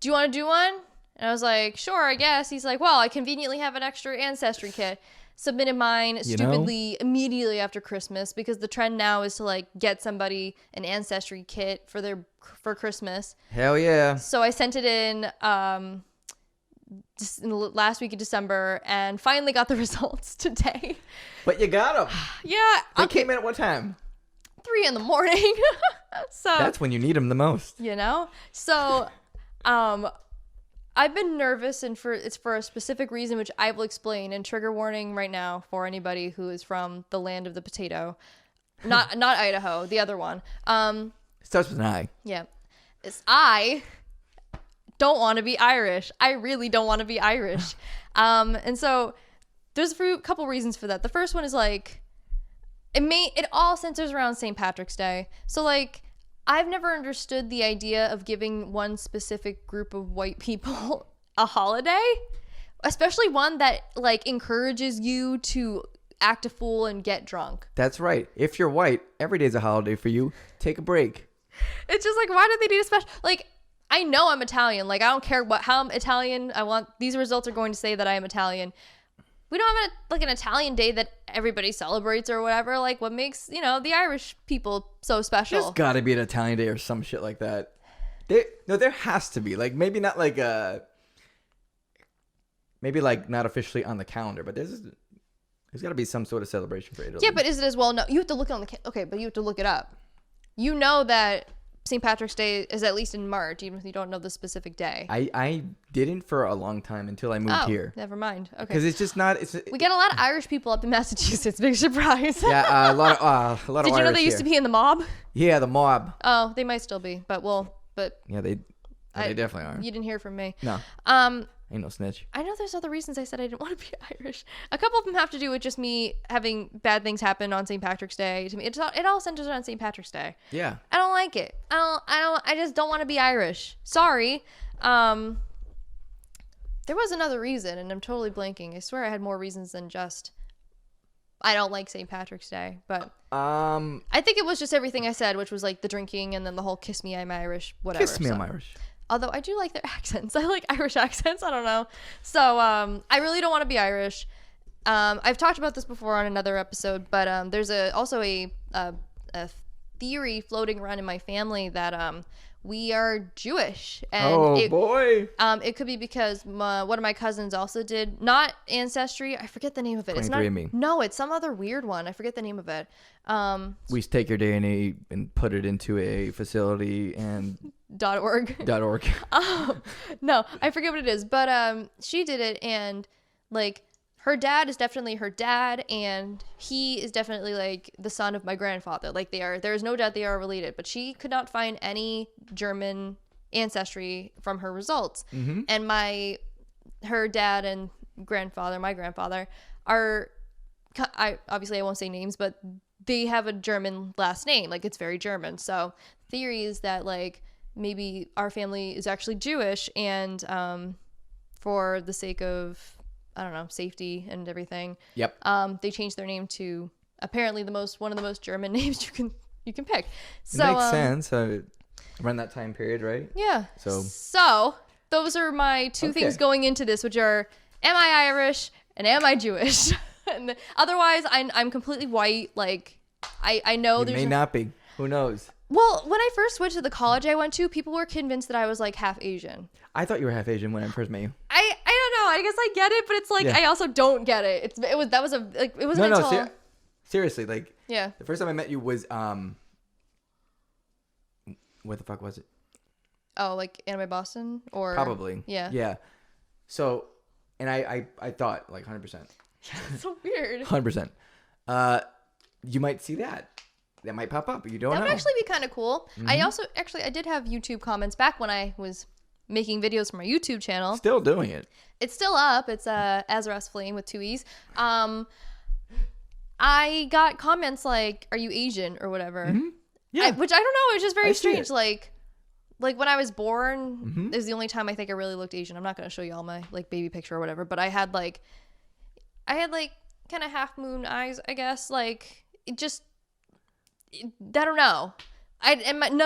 S2: do you want to do one? And I was like, sure, I guess. He's like, well, I conveniently have an extra ancestry kit. Submitted mine stupidly immediately after Christmas, because the trend now is to like get somebody an ancestry kit for Christmas.
S1: Hell yeah.
S2: So I sent it in just in the last week of December and finally got the results today.
S1: But you got them.
S2: Yeah.
S1: They came in at what time?
S2: 3 a.m. So
S1: that's when you need them the most.
S2: So I've been nervous, and it's for a specific reason, which I will explain. And trigger warning right now for anybody who is from the land of the potato, not Idaho, the other one.
S1: Starts with an I.
S2: Yeah, I don't want to be Irish. I really don't want to be Irish. And so there's a couple reasons for that. The first one is like it all centers around St. Patrick's Day. So like, I've never understood the idea of giving one specific group of white people a holiday, especially one that like encourages you to act a fool and get drunk.
S1: That's right. If you're white, every day's a holiday for you. Take a break.
S2: It's just like, why do they need a special? Like, I know I'm Italian. Like, I don't care how I'm Italian. These results are going to say that I am Italian. We don't have an Italian day that everybody celebrates or whatever. Like, what makes, the Irish people so special?
S1: There's got to be an Italian day or some shit like that. There has to be. Like, maybe not like maybe like not officially on the calendar, but there's got to be some sort of celebration for Italy.
S2: Yeah, but is it as well? No, you have to look but you have to look it up. You know that St. Patrick's Day is at least in March, even if you don't know the specific day.
S1: I didn't for a long time until I moved here.
S2: Never mind. Okay.
S1: Because it's just not.
S2: We get a lot of Irish people up in Massachusetts. Big surprise.
S1: Yeah, a lot of
S2: Did you know they used to be in the mob?
S1: Yeah, the mob.
S2: Oh, they might still be, but
S1: yeah, they definitely are.
S2: You didn't hear from me.
S1: No. Ain't no snitch.
S2: I know there's other reasons I said I didn't want to be Irish. A couple of them have to do with just me having bad things happen on St. Patrick's Day. To me, it all centers around St. Patrick's Day.
S1: Yeah.
S2: I don't like it. I just don't want to be Irish. Sorry. There was another reason, and I'm totally blanking. I swear I had more reasons than just I don't like St. Patrick's Day. But I think it was just everything I said, which was like the drinking and then the whole kiss me, I'm Irish, whatever.
S1: Kiss me, I'm Irish.
S2: Although I do like their accents. I like Irish accents. I don't know. So I really don't want to be Irish. I've talked about this before on another episode, but there's also a theory floating around in my family that we are Jewish. And
S1: boy.
S2: It could be because one of my cousins also did, not Ancestry. I forget the name of it. It's not. No, it's some other weird one. I forget the name of it.
S1: We take your DNA and put it into a facility and...
S2: .org. Oh, no, I forget what it is. But she did it, and like her dad is definitely her dad, and he is definitely like the son of my grandfather. Like there is no doubt they are related, but she could not find any German ancestry from her results. Mm-hmm. And her dad and my grandfather are, I won't say names, but they have a German last name. Like it's very German. So theory is that like maybe our family is actually Jewish, and for the sake of, I don't know, safety and everything.
S1: Yep.
S2: They changed their name to apparently one of the most German names you can pick. So
S1: it makes sense. Around that time period, right?
S2: Yeah. So those are my two things going into this, which are, am I Irish and am I Jewish? And otherwise, I'm completely white. Like I know
S1: you may not be. Who knows?
S2: Well, when I first went to the college I went to, people were convinced that I was like half Asian.
S1: I thought you were half Asian when I first met you.
S2: I don't know. I guess I get it, but it's like I also don't get it. It wasn't until
S1: seriously, like
S2: yeah.
S1: The first time I met you was what the fuck was it?
S2: Oh, like Anime Boston or
S1: probably yeah. So, and I thought like 100%.
S2: It's so weird.
S1: 100%. You might see that. That might pop up. You don't know.
S2: That would actually be kind of cool. Mm-hmm. I did have YouTube comments back when I was making videos for my YouTube channel.
S1: Still doing it.
S2: It's still up. It's Azarus Flame with 2 E's. I got comments like, "Are you Asian?" or whatever. Mm-hmm. Yeah. Which I don't know. It's just very strange. Like when I was born, mm-hmm. is the only time I think I really looked Asian. I'm not going to show you all my like baby picture or whatever, but I had like kind of half moon eyes, I guess. Like it just, I don't know.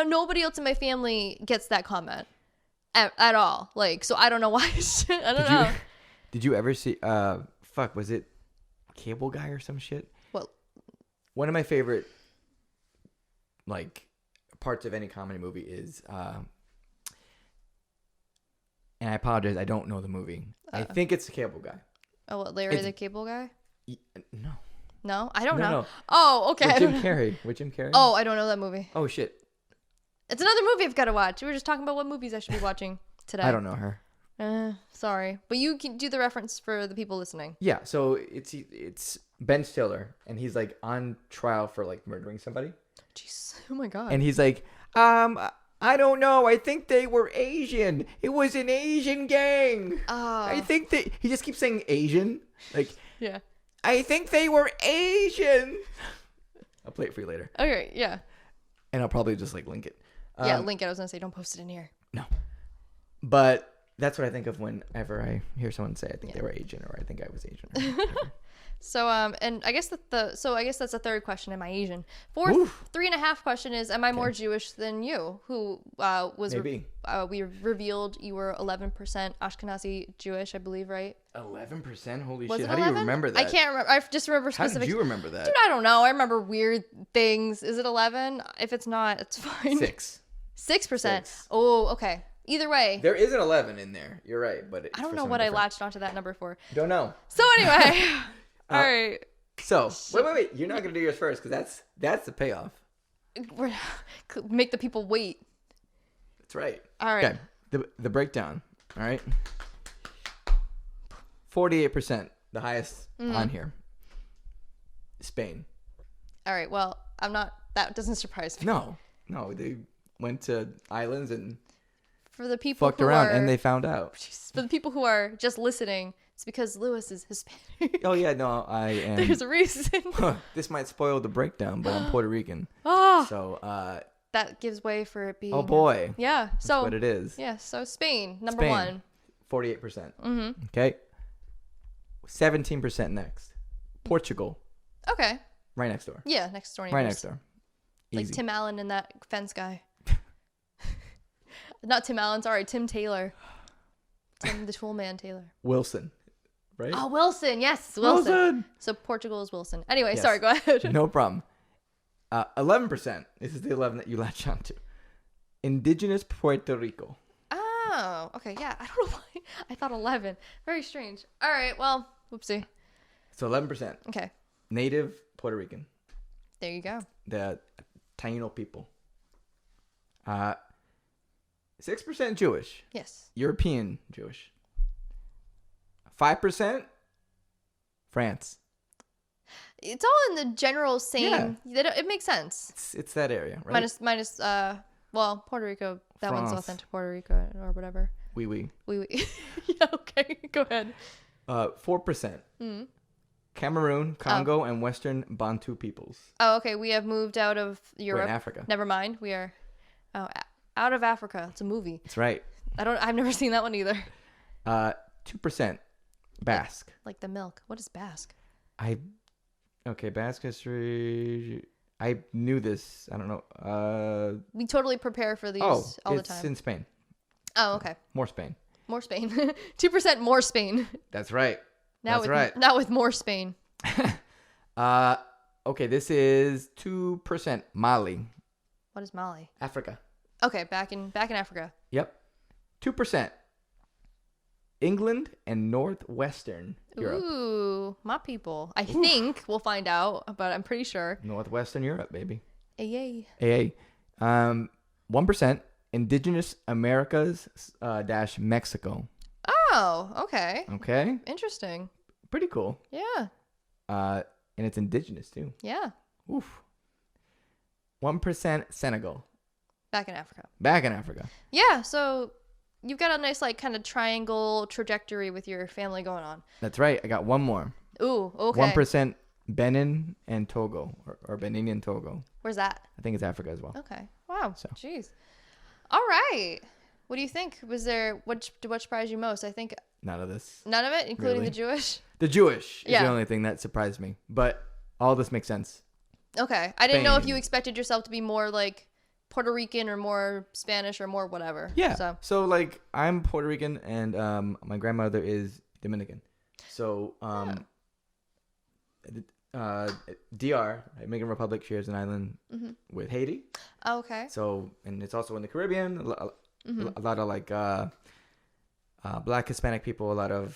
S2: Nobody else in my family gets that comment at all. Like, so I don't know why. I don't know.
S1: Did you ever see? Was it Cable Guy or some shit?
S2: What?
S1: One of my favorite like parts of any comedy movie is, and I apologize, I don't know the movie. I think it's the Cable Guy.
S2: Oh, what, Larry the Cable Guy?
S1: No.
S2: No, I don't know.
S1: No.
S2: Oh, okay.
S1: With Jim Carrey.
S2: Oh, I don't know that movie.
S1: Oh shit.
S2: It's another movie I've got to watch. We were just talking about what movies I should be watching today.
S1: I don't know her.
S2: Sorry, but you can do the reference for the people listening.
S1: Yeah, so it's Ben Stiller, and he's like on trial for like murdering somebody.
S2: Jeez, oh my god.
S1: And he's like, I don't know. I think they were Asian. It was an Asian gang. I think he just keeps saying Asian. Like,
S2: yeah.
S1: I think they were Asian. I'll play it for you later.
S2: Okay, yeah.
S1: And I'll probably just like link it.
S2: Yeah, link it. I was gonna say, don't post it in here.
S1: No. But that's what I think of whenever I hear someone say, I think they were Asian, or I think I was Asian.
S2: So, and I guess that's the third question. Am I Asian? Fourth, 3.5 question is, am I more Jewish than you? Who was
S1: maybe
S2: we revealed you were 11% Ashkenazi Jewish, I believe, right?
S1: 11%? Holy
S2: was
S1: shit!
S2: It
S1: How
S2: 11?
S1: do you remember that?
S2: I can't remember. I just remember specifics.
S1: How did you remember that?
S2: Dude, I don't know. I remember weird things. Is it 11? If it's not, it's fine. 6%. Oh, okay. Either way,
S1: there is an 11 in there. You're right, but
S2: I don't know what I latched onto that number for.
S1: Don't know.
S2: So anyway. All right.
S1: So wait. You're not gonna do yours first because that's the payoff.
S2: Make the people wait.
S1: That's right.
S2: All right.
S1: Okay. The breakdown. All right. 48%, the highest on here. Spain.
S2: All right. Well, I'm not. That doesn't surprise me.
S1: No. They went to islands and
S2: for the people
S1: fucked around, and they found out.
S2: For the people who are just listening. It's because Lewis is Hispanic.
S1: Oh, yeah, no, I am.
S2: There's a reason.
S1: This might spoil the breakdown, but I'm Puerto Rican. So,
S2: that gives way for it being.
S1: Oh, boy.
S2: Yeah. So.
S1: That's what it is.
S2: Yeah. So, Spain, number one.
S1: 48%.
S2: Mm-hmm.
S1: Okay. 17% next. Portugal.
S2: Okay.
S1: Right next door.
S2: Yeah, next door.
S1: Right next door.
S2: Easy. Like Tim Allen and that fence guy. Not Tim Allen, sorry, Tim Taylor. Tim the Toolman Taylor.
S1: Wilson. Right?
S2: Oh, Wilson. Yes, Wilson. So Portugal is Wilson. Anyway, Sorry, go ahead.
S1: No problem. 11%. This is the 11 that you latch onto. Indigenous Puerto Rico.
S2: Oh, okay. Yeah, I don't know why. I thought 11. Very strange. All right, well, whoopsie.
S1: So 11%.
S2: Okay.
S1: Native Puerto Rican.
S2: There you go.
S1: The Taino people. 6% Jewish.
S2: Yes.
S1: European Jewish. 5% France.
S2: It's all in the general same. Yeah. It makes sense.
S1: It's that area, right?
S2: Minus Puerto Rico. That
S1: France.
S2: one's authentic Puerto Rico or whatever.
S1: Oui.
S2: Yeah, okay. Go ahead.
S1: 4%.
S2: Mm-hmm.
S1: Cameroon, Congo, and Western Bantu peoples.
S2: Oh, okay. We have moved out of Europe.
S1: We're in Africa.
S2: Never mind. We are out of Africa. It's a movie.
S1: That's right.
S2: I've never seen that one either.
S1: 2% Basque.
S2: Like the milk. What is Basque?
S1: Basque history. I knew this. I don't know.
S2: We totally prepare for these all the time.
S1: It's in Spain.
S2: Oh, okay.
S1: More Spain.
S2: 2% more Spain.
S1: That's right.
S2: Now with more Spain.
S1: Okay, this is 2% Mali.
S2: What is Mali?
S1: Africa.
S2: Okay, back in Africa.
S1: Yep. 2% England and Northwestern Europe.
S2: Ooh, my people. I think we'll find out, but I'm pretty sure.
S1: Northwestern Europe, baby.
S2: AA.
S1: 1% Indigenous Americas dash Mexico.
S2: Oh, okay.
S1: Okay.
S2: Interesting.
S1: Pretty cool.
S2: Yeah.
S1: And it's indigenous too.
S2: Yeah.
S1: Oof. 1% Senegal.
S2: Back in Africa. Yeah, so you've got a nice like kind of triangle trajectory with your family going on.
S1: That's right. I got one more.
S2: Ooh, okay.
S1: 1% Benin and Togo, or Benin and Togo.
S2: Where's that?
S1: I think it's Africa as well.
S2: Okay. Wow.
S1: So.
S2: Jeez. All right. What do you think? Was there what surprised you most? I think
S1: none of this.
S2: None of it, including
S1: really.
S2: the Jewish.
S1: The Jewish is the only thing that surprised me, but all this makes sense.
S2: Okay. I didn't know if you expected yourself to be more like Puerto Rican or more Spanish or more whatever.
S1: Yeah. So like I'm Puerto Rican and my grandmother is Dominican. So DR, Dominican Republic, shares an island with Haiti.
S2: Oh, okay.
S1: So and it's also in the Caribbean. A lot of like Black Hispanic people. A lot of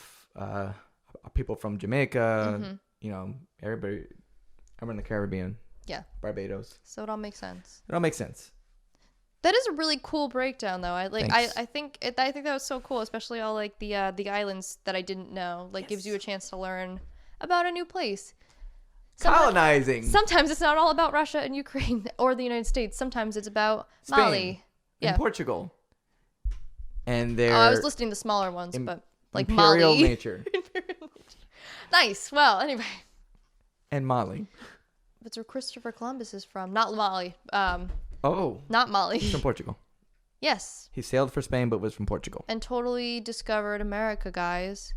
S1: people from Jamaica. You know, everybody. I'm in the Caribbean.
S2: Yeah.
S1: Barbados.
S2: So it all makes sense.
S1: It all makes sense.
S2: That is a really cool breakdown, though. I think that was so cool, especially all like the islands that I didn't know. Like gives you a chance to learn about a new place.
S1: Colonizing.
S2: Sometimes it's not all about Russia and Ukraine or the United States. Sometimes it's about
S1: Spain,
S2: Mali.
S1: And Portugal. And their
S2: I was listing the smaller ones, but like
S1: imperial
S2: Mali.
S1: nature.
S2: Nice. Well, anyway.
S1: And Mali.
S2: That's where Christopher Columbus is from. Not Mali. Not Mali.
S1: He's from Portugal.
S2: Yes.
S1: He sailed for Spain, but was from Portugal.
S2: And totally discovered America, guys.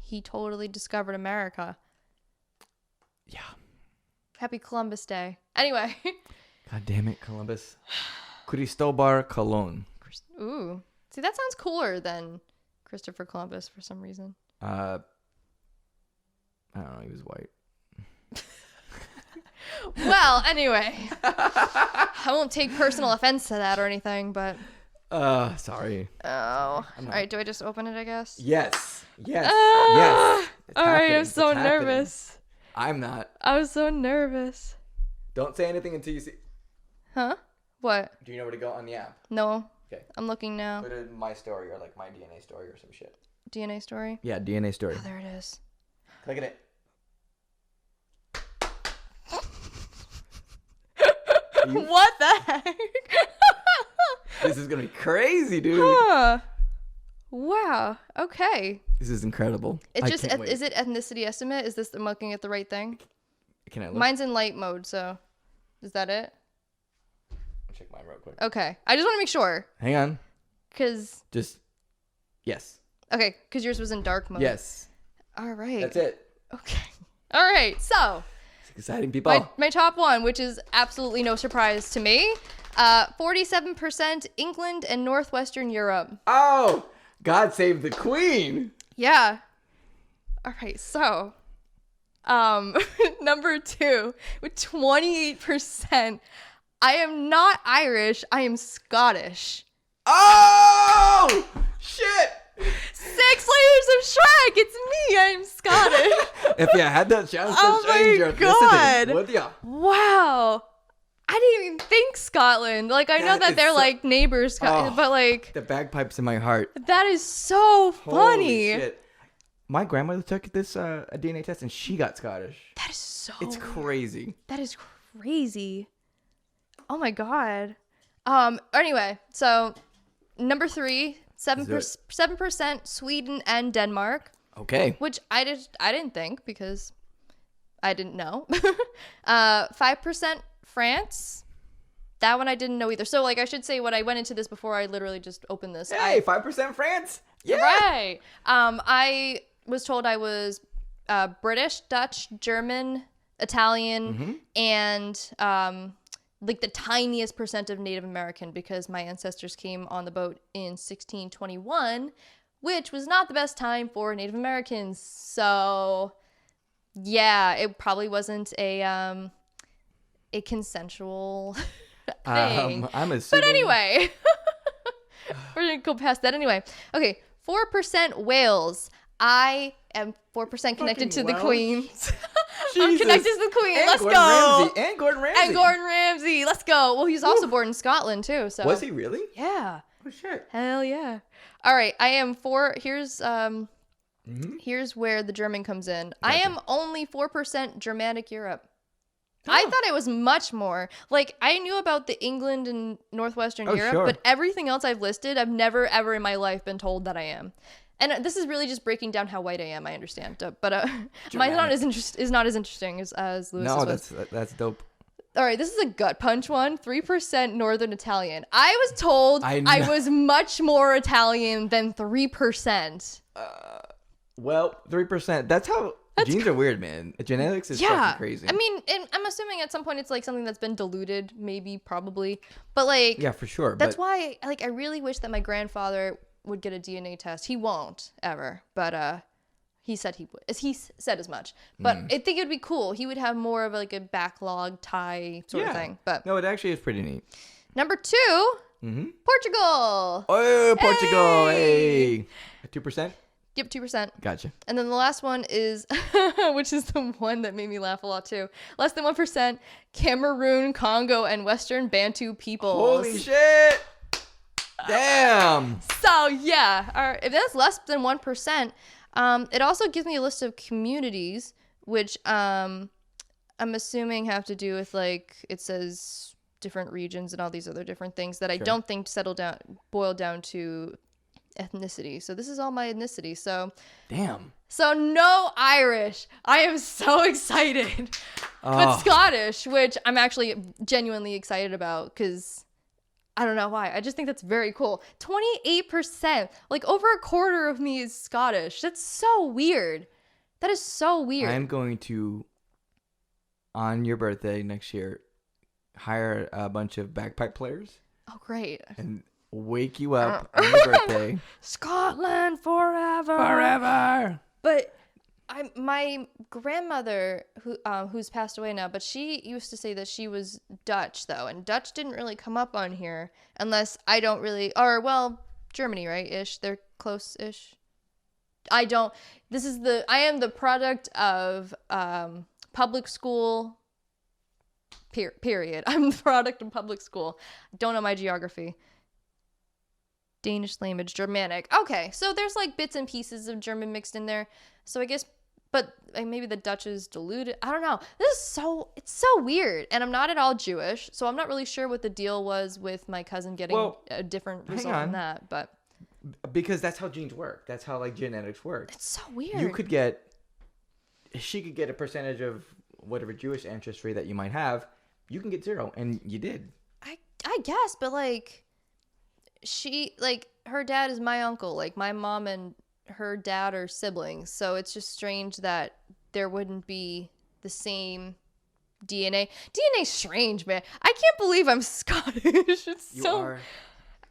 S2: He totally discovered America.
S1: Yeah.
S2: Happy Columbus Day. Anyway.
S1: God damn it, Columbus. Cristobal Colon.
S2: Ooh. See, that sounds cooler than Christopher Columbus for some reason.
S1: I don't know. He was white.
S2: Well, anyway. I won't take personal offense to that or anything, but...
S1: Sorry.
S2: Oh. All right, do I just open it, I guess?
S1: Yes. Yes.
S2: All right, I'm so nervous.
S1: I'm not.
S2: I was so nervous.
S1: Don't say anything until you see...
S2: Huh? What?
S1: Do you know where to go on the app?
S2: No.
S1: Okay.
S2: I'm looking now.
S1: Go to My Story or like My DNA Story or some shit.
S2: DNA Story?
S1: Yeah, DNA Story.
S2: Oh, there it is.
S1: Click on it.
S2: What the heck?
S1: This is going to be crazy, dude.
S2: Huh. Wow. Okay.
S1: This is incredible.
S2: It's just, is it ethnicity estimate? Is this, I'm looking at the right thing?
S1: Can I look?
S2: Mine's in light mode, so is that it?
S1: I'll check mine real quick.
S2: Okay. I just want to make sure.
S1: Hang on.
S2: Yes. Okay, because yours was in dark mode.
S1: Yes.
S2: All right.
S1: That's it.
S2: Okay. All right. So.
S1: It's exciting, people.
S2: My top one, which is absolutely no surprise to me. 47% England and Northwestern Europe.
S1: Oh, God save the Queen.
S2: Yeah. All right. So, number 2 with 28%. I am not Irish. I am Scottish.
S1: Oh, shit.
S2: 6 layers of Shrek. It's me. I'm Scottish.
S1: If you had that chance to change your ethnicity, would ya?
S2: Wow. I didn't even think Scotland. Like, I know that they're like neighbors, but like...
S1: The bagpipes in my heart.
S2: That is so funny.
S1: Holy shit. My grandmother took this a DNA test and she got Scottish.
S2: That is so
S1: It's crazy.
S2: That is crazy. Oh my God. Anyway, so number 3, 7% Sweden and Denmark.
S1: Okay.
S2: Which I didn't think because I didn't know. 5% France. That one I didn't know either. So like I should say when I went into this before I literally just opened this.
S1: Hey, 5% France. Yeah.
S2: Right. I was told I was British, Dutch, German, Italian, and like the tiniest percent of Native American because my ancestors came on the boat in 1621, which was not the best time for Native Americans. So yeah, it probably wasn't a consensual thing.
S1: I'm assuming.
S2: But anyway, we're gonna go past that anyway. Okay, 4% Wales. I am 4% connected to the
S1: Welsh.
S2: Queen. I'm connected to the Queen.
S1: And
S2: Let's
S1: Gordon
S2: go.
S1: Ramsay. And Gordon Ramsay.
S2: Let's go. Well, he was also born in Scotland too. So
S1: Was he really?
S2: Yeah.
S1: Oh shit.
S2: Hell yeah. All right. I am 4. Here's where the German comes in.
S1: Gotcha.
S2: I am only 4% Germanic Europe. I thought it was much more. Like, I knew about the England and Northwestern Europe,
S1: sure.
S2: but everything else I've listed, I've never, ever in my life been told that I am. And this is really just breaking down how white I am, I understand. But mine's not as interesting as Lewis's was.
S1: No, that's dope.
S2: All right, this is a gut punch one. 3% Northern Italian. I was told I was much more Italian than 3%.
S1: Well, 3%. That's how genes are weird, man. Genetics is fucking crazy.
S2: I mean, and I'm assuming at some point it's like something that's been diluted, maybe, probably. But like,
S1: yeah, for sure.
S2: That's why, like, I really wish that my grandfather would get a DNA test. He won't ever, but he said he would. He said as much. But I think it would be cool. He would have more of like a backlog tie sort of thing. But
S1: no, it actually is pretty neat.
S2: Number 2, Portugal.
S1: Oh, Portugal! Hey, 2%.
S2: Yep, 2%.
S1: Gotcha.
S2: And then the last one is, which is the one that made me laugh a lot too. Less than 1%, Cameroon, Congo, and Western Bantu peoples.
S1: Holy shit! Damn.
S2: So yeah, if that's less than 1%, it also gives me a list of communities, which I'm assuming have to do with, like, it says different regions and all these other different things that I don't think boil down to ethnicity. So this is all my ethnicity. So
S1: damn.
S2: So no Irish. I am so excited. But Scottish, which I'm actually genuinely excited about, because I don't know why. I just think that's very cool. 28%. Like, over a quarter of me is Scottish. That's so weird. That is so weird.
S1: I'm going to, on your birthday next year, hire a bunch of bagpipe players.
S2: Oh, great.
S1: And wake you up on your birthday.
S2: Scotland forever.
S1: Forever.
S2: But my grandmother, who's passed away now, but she used to say that she was Dutch, though. And Dutch didn't really come up on here unless I don't really, or, well, Germany, right? Ish. They're close-ish. I am the product of public school, period. I'm the product of public school. Don't know my geography. Danish language, Germanic. Okay, so there's like bits and pieces of German mixed in there. So I guess, but maybe the Dutch is diluted. I don't know. It's so weird. And I'm not at all Jewish, so I'm not really sure what the deal was with my cousin getting a different result than that. But
S1: because that's how genes work. That's how, like, genetics work.
S2: It's so weird.
S1: She could get a percentage of whatever Jewish ancestry that you might have. You can get 0, and you did.
S2: I guess, but like, her dad is my uncle. Like, my mom and her dad are siblings, so it's just strange that there wouldn't be the same DNA. DNA's strange, man. I can't believe I'm Scottish.
S1: You are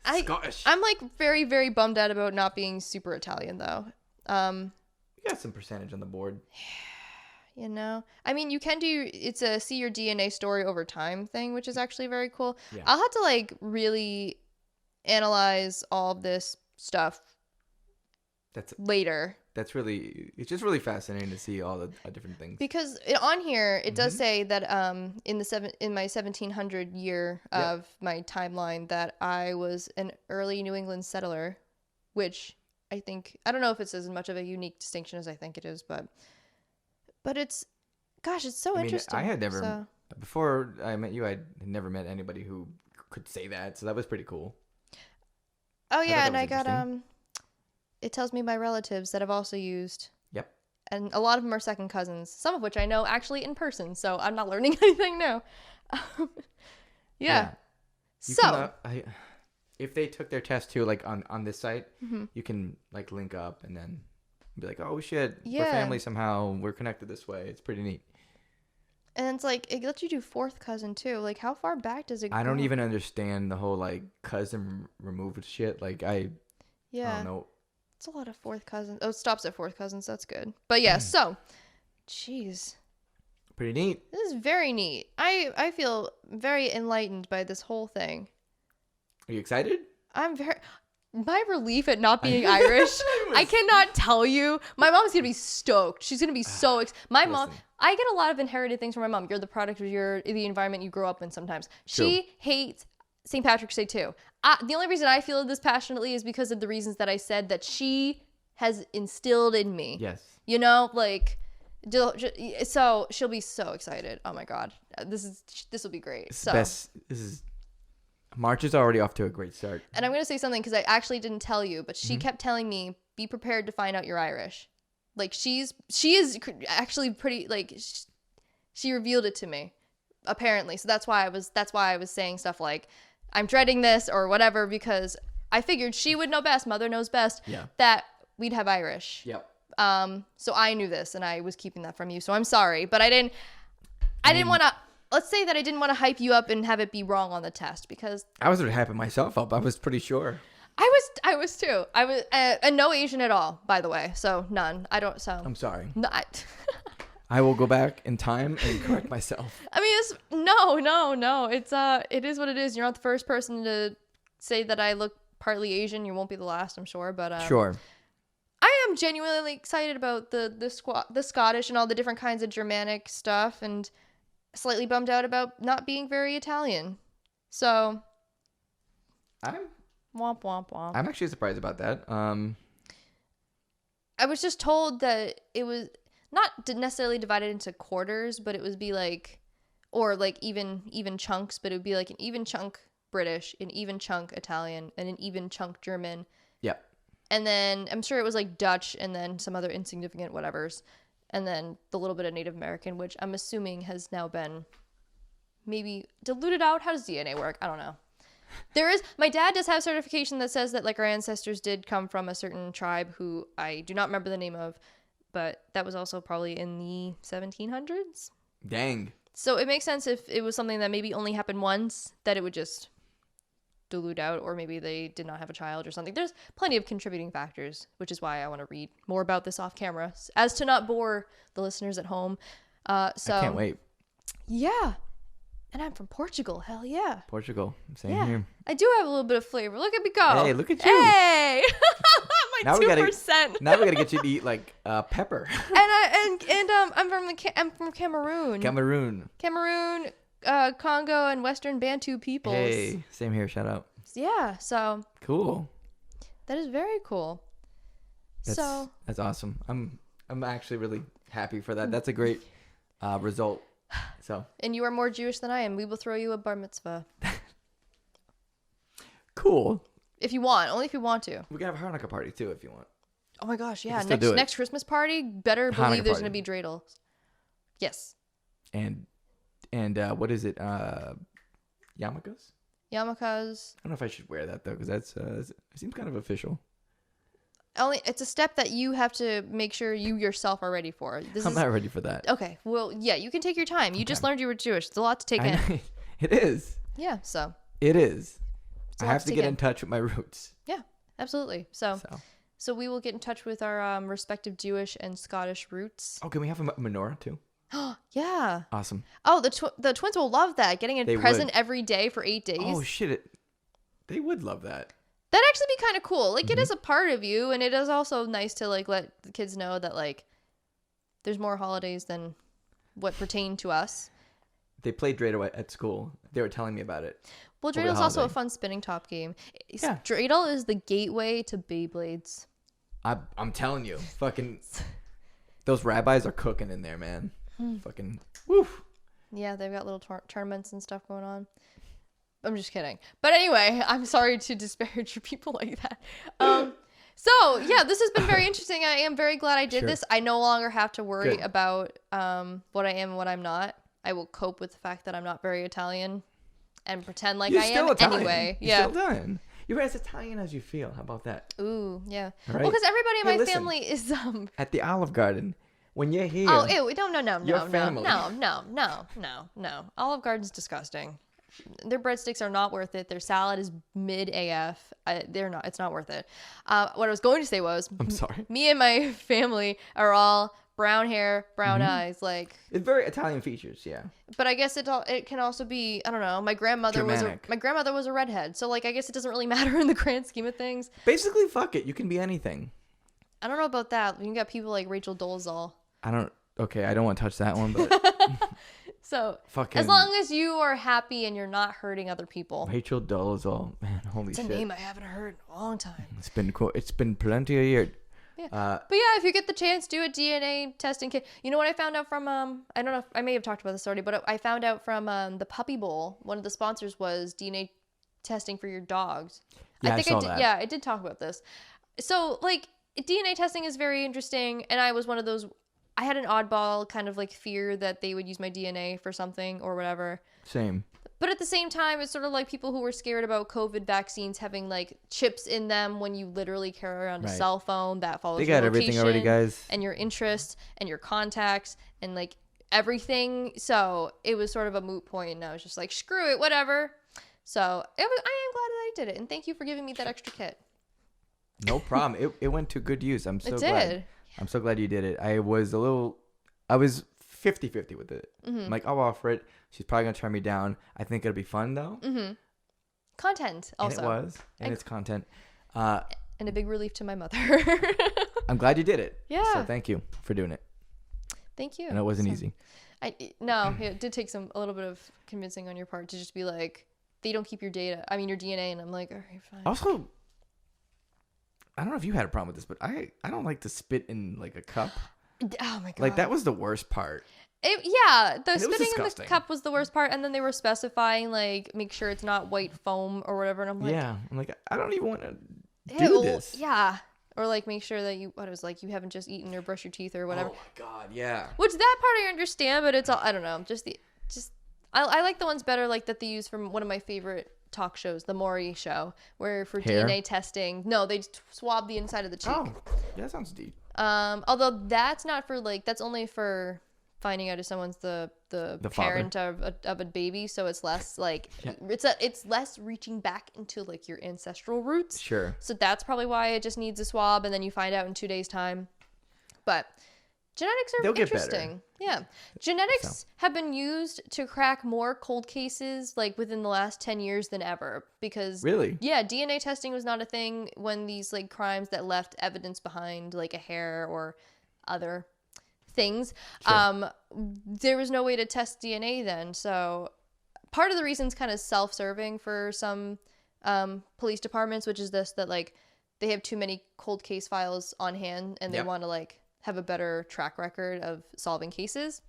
S1: Scottish.
S2: I'm like very, very bummed out about not being super Italian, though.
S1: You got some percentage on the board.
S2: You know, I mean, you can do, it's a see your DNA story over time thing, which is actually very cool. Yeah. I'll have to, like, really analyze all of this stuff later.
S1: It's just really fascinating to see all the different things. Because
S2: on here it does say that in my 1700 year of my timeline that I was an early New England settler, which I don't know if it's as much of a unique distinction as I think it is, but it's so interesting.
S1: I had never before I met you, I had never met anybody who could say that, so that was pretty cool.
S2: Oh yeah, and I got it tells me my relatives that I've also used. Yep. And a lot of them are second cousins, some of which I know actually in person, so I'm not learning anything new. Yeah. So
S1: if they took their test too, like on this site, you can, like, link up and then be like, oh shit, we're family somehow, we're connected this way. It's pretty neat.
S2: And it's like, it lets you do fourth cousin too. Like, how far back does it go?
S1: I don't even understand the whole, like, cousin removed shit. Like, I don't know.
S2: It's a lot of fourth cousins. Oh, it stops at fourth cousins. That's good. But yeah, so, jeez.
S1: Pretty neat.
S2: This is very neat. I feel very enlightened by this whole thing.
S1: Are you excited?
S2: My relief at not being Irish, I cannot tell you. My mom's gonna be stoked. She's gonna be so my mom. I get a lot of inherited things from my mom. You're the product of the environment you grow up in. Sometimes she hates St. Patrick's Day too. The only reason I feel this passionately is because of the reasons that I said that she has instilled in me.
S1: Yes.
S2: You know, like, so she'll be so excited. Oh my God, this will be great. So
S1: March is already off to a great start.
S2: And I'm gonna say something because I actually didn't tell you, but she kept telling me, be prepared to find out you're Irish. Like she is actually pretty, like she revealed it to me, apparently. So that's why I was saying stuff like, I'm dreading this or whatever, because I figured she would know best. Mother knows best.
S1: Yeah.
S2: That we'd have Irish.
S1: Yep.
S2: So I knew this and I was keeping that from you. So I'm sorry, but I didn't want to. Let's say that I didn't want to hype you up and have it be wrong on the test, because
S1: I was already hyping myself up. I was pretty sure.
S2: I was too. I was no Asian at all, by the way. So none. I don't. So
S1: I'm sorry.
S2: No,
S1: I will go back in time and correct myself.
S2: I mean, no. It is what it is. You're not the first person to say that I look partly Asian. You won't be the last, I'm sure. But
S1: sure.
S2: I am genuinely excited about the Scottish and all the different kinds of Germanic stuff, and slightly bummed out about not being very Italian. So womp womp womp.
S1: I'm actually surprised about that.
S2: I was just told that it was not necessarily divided into quarters, but it would be like, or like even chunks, but it would be like an even chunk British, an even chunk Italian, and an even chunk German.
S1: Yep.
S2: And then I'm sure it was like Dutch, and then some other insignificant whatevers, and then the little bit of Native American, which I'm assuming has now been maybe diluted out. How does DNA work? I don't know. My dad does have certification that says that like our ancestors did come from a certain tribe who I do not remember the name of, but that was also probably in the 1700s.
S1: Dang.
S2: So it makes sense if it was something that maybe only happened once, that it would just dilute out, or maybe they did not have a child or something. There's plenty of contributing factors, which is why I want to read more about this off camera, as to not bore the listeners at home. So
S1: I can't wait.
S2: Yeah. And I'm from Portugal. Hell yeah.
S1: Portugal. Same here.
S2: I do have a little bit of flavor. Look at me go.
S1: Hey, look at you.
S2: Hey. My 2%.
S1: Now we gotta get you to eat like pepper.
S2: and I'm from Cameroon. Cameroon, Congo, and Western Bantu peoples.
S1: Hey, same here. Shout out.
S2: Yeah. So
S1: cool.
S2: That is very cool.
S1: That's awesome. I'm actually really happy for that. That's a great result. So.
S2: And you are more Jewish than I am. We will throw you a bar mitzvah.
S1: Cool.
S2: If you want, only if you want to.
S1: We can have a Hanukkah party too if you want.
S2: Oh my gosh, yeah. Next Christmas party, better believe there's gonna be dreidels. Yes.
S1: And what is it? Yarmulkes?
S2: Yarmulkes.
S1: I don't know if I should wear that though, because it seems kind of official.
S2: It's a step that you have to make sure you yourself are ready for.
S1: I'm not ready for that.
S2: Okay. Well, yeah, you can take your time. You just learned you were Jewish. It's a lot to take in.
S1: It is.
S2: Yeah, so.
S1: It is. I have to get in touch with my roots.
S2: Yeah, absolutely. So we will get in touch with our respective Jewish and Scottish roots.
S1: Oh, can we have a menorah too?
S2: Yeah.
S1: Awesome.
S2: Oh, the twins will love that. Getting a present every day for 8 days.
S1: Oh, shit. They would love that.
S2: That'd actually be kind of cool. Like, it is a part of you, and it is also nice to, like, let the kids know that, like, there's more holidays than what pertain to us.
S1: They played Dreidel at school. They were telling me about it.
S2: Well, Dreidel is also a fun spinning top game. Yeah. Dreidel is the gateway to Beyblades.
S1: I'm telling you. Fucking... Those rabbis are cooking in there, man. Fucking... Woof.
S2: Yeah, they've got little tournaments and stuff going on. I'm just kidding. But anyway, I'm sorry to disparage your people like that. So, yeah, this has been very interesting. I am very glad I did this. I no longer have to worry about what I am and what I'm not. I will cope with the fact that I'm not very Italian and pretend like I am anyway.
S1: You're still Italian. You're as Italian as you feel. How about that?
S2: Ooh, yeah.
S1: Right.
S2: Well, because everybody in my family is...
S1: At the Olive Garden. When you're here...
S2: Oh, ew. No.
S1: Your family.
S2: No. Olive Garden's disgusting. their breadsticks are not worth it. Their salad is mid AF. It's not worth it. What I was going to say was,
S1: I'm sorry.
S2: Me and my family are all brown hair, brown eyes, like
S1: it's very Italian features, yeah.
S2: But I guess it can also be, I don't know. My grandmother was a redhead, so like I guess it doesn't really matter in the grand scheme of things.
S1: Basically, fuck it, you can be anything.
S2: I don't know about that. You got people like Rachel Dolezal.
S1: I don't want to touch that one, but
S2: so as long as you are happy and you're not hurting other people.
S1: Rachel Dolezal, man, holy shit.
S2: It's a name I haven't heard in a long time.
S1: It's been cool. It's been plenty of years.
S2: Yeah. But yeah, if you get the chance, do a DNA testing kit. You know what I found out from, I don't know if I may have talked about this already, but I found out from the Puppy Bowl, one of the sponsors was DNA testing for your dogs.
S1: Yeah, I saw that.
S2: Yeah, I did talk about this. So like DNA testing is very interesting. And I was one of those, I had an oddball kind of like fear that they would use my DNA for something or whatever.
S1: Same.
S2: But at the same time, it's sort of like people who were scared about COVID vaccines having like chips in them when you literally carry around a cell phone that follows your location. They got everything already, guys. And your interests and your contacts and like everything. So it was sort of a moot point, and I was just like, screw it, whatever. So I am glad that I did it, and thank you for giving me that extra kit.
S1: No problem. It went to good use. I'm so glad. I'm so glad you did it. I was 50-50 with it. Mm-hmm. I'm like, I'll offer it. She's probably going to turn me down. I think it'll be fun, though.
S2: Mm-hmm. Content, also.
S1: And it was. And it's content.
S2: And a big relief to my mother.
S1: I'm glad you did it.
S2: Yeah.
S1: So thank you for doing it.
S2: Thank you.
S1: And it wasn't easy.
S2: No, it did take a little bit of convincing on your part to just be like, they don't keep your your DNA. And I'm like, all right, fine.
S1: Also, I don't know if you had a problem with this, but I don't like to spit in like a cup.
S2: Oh my God.
S1: Like that was the worst part.
S2: The spitting in the cup was the worst part, and then they were specifying like make sure it's not white foam or whatever, and I'm like,
S1: I don't even want to do this.
S2: Yeah. Or like make sure that you haven't just eaten or brushed your teeth or whatever.
S1: Oh my God, yeah.
S2: Which that part I understand, but it's all, I don't know, I like the ones better like that they use from one of my favorite talk shows, the Maury show, where for DNA testing, they swab the inside of the cheek. Oh,
S1: yeah, that sounds deep.
S2: Although that's not for that's only for finding out if someone's the parent of a baby, so it's less like it's less reaching back into like your ancestral roots.
S1: Sure.
S2: So that's probably why it just needs a swab, and then you find out in 2 days' time. But genetics are interesting. Yeah. Genetics have been used to crack more cold cases like within the last 10 years than ever, because
S1: really?
S2: Yeah, DNA testing was not a thing when these like crimes that left evidence behind like a hair or other things. Sure. There was no way to test DNA then. So part of the reason is kind of self-serving for some police departments, which is that like they have too many cold case files on hand and they want to like have a better track record of solving cases.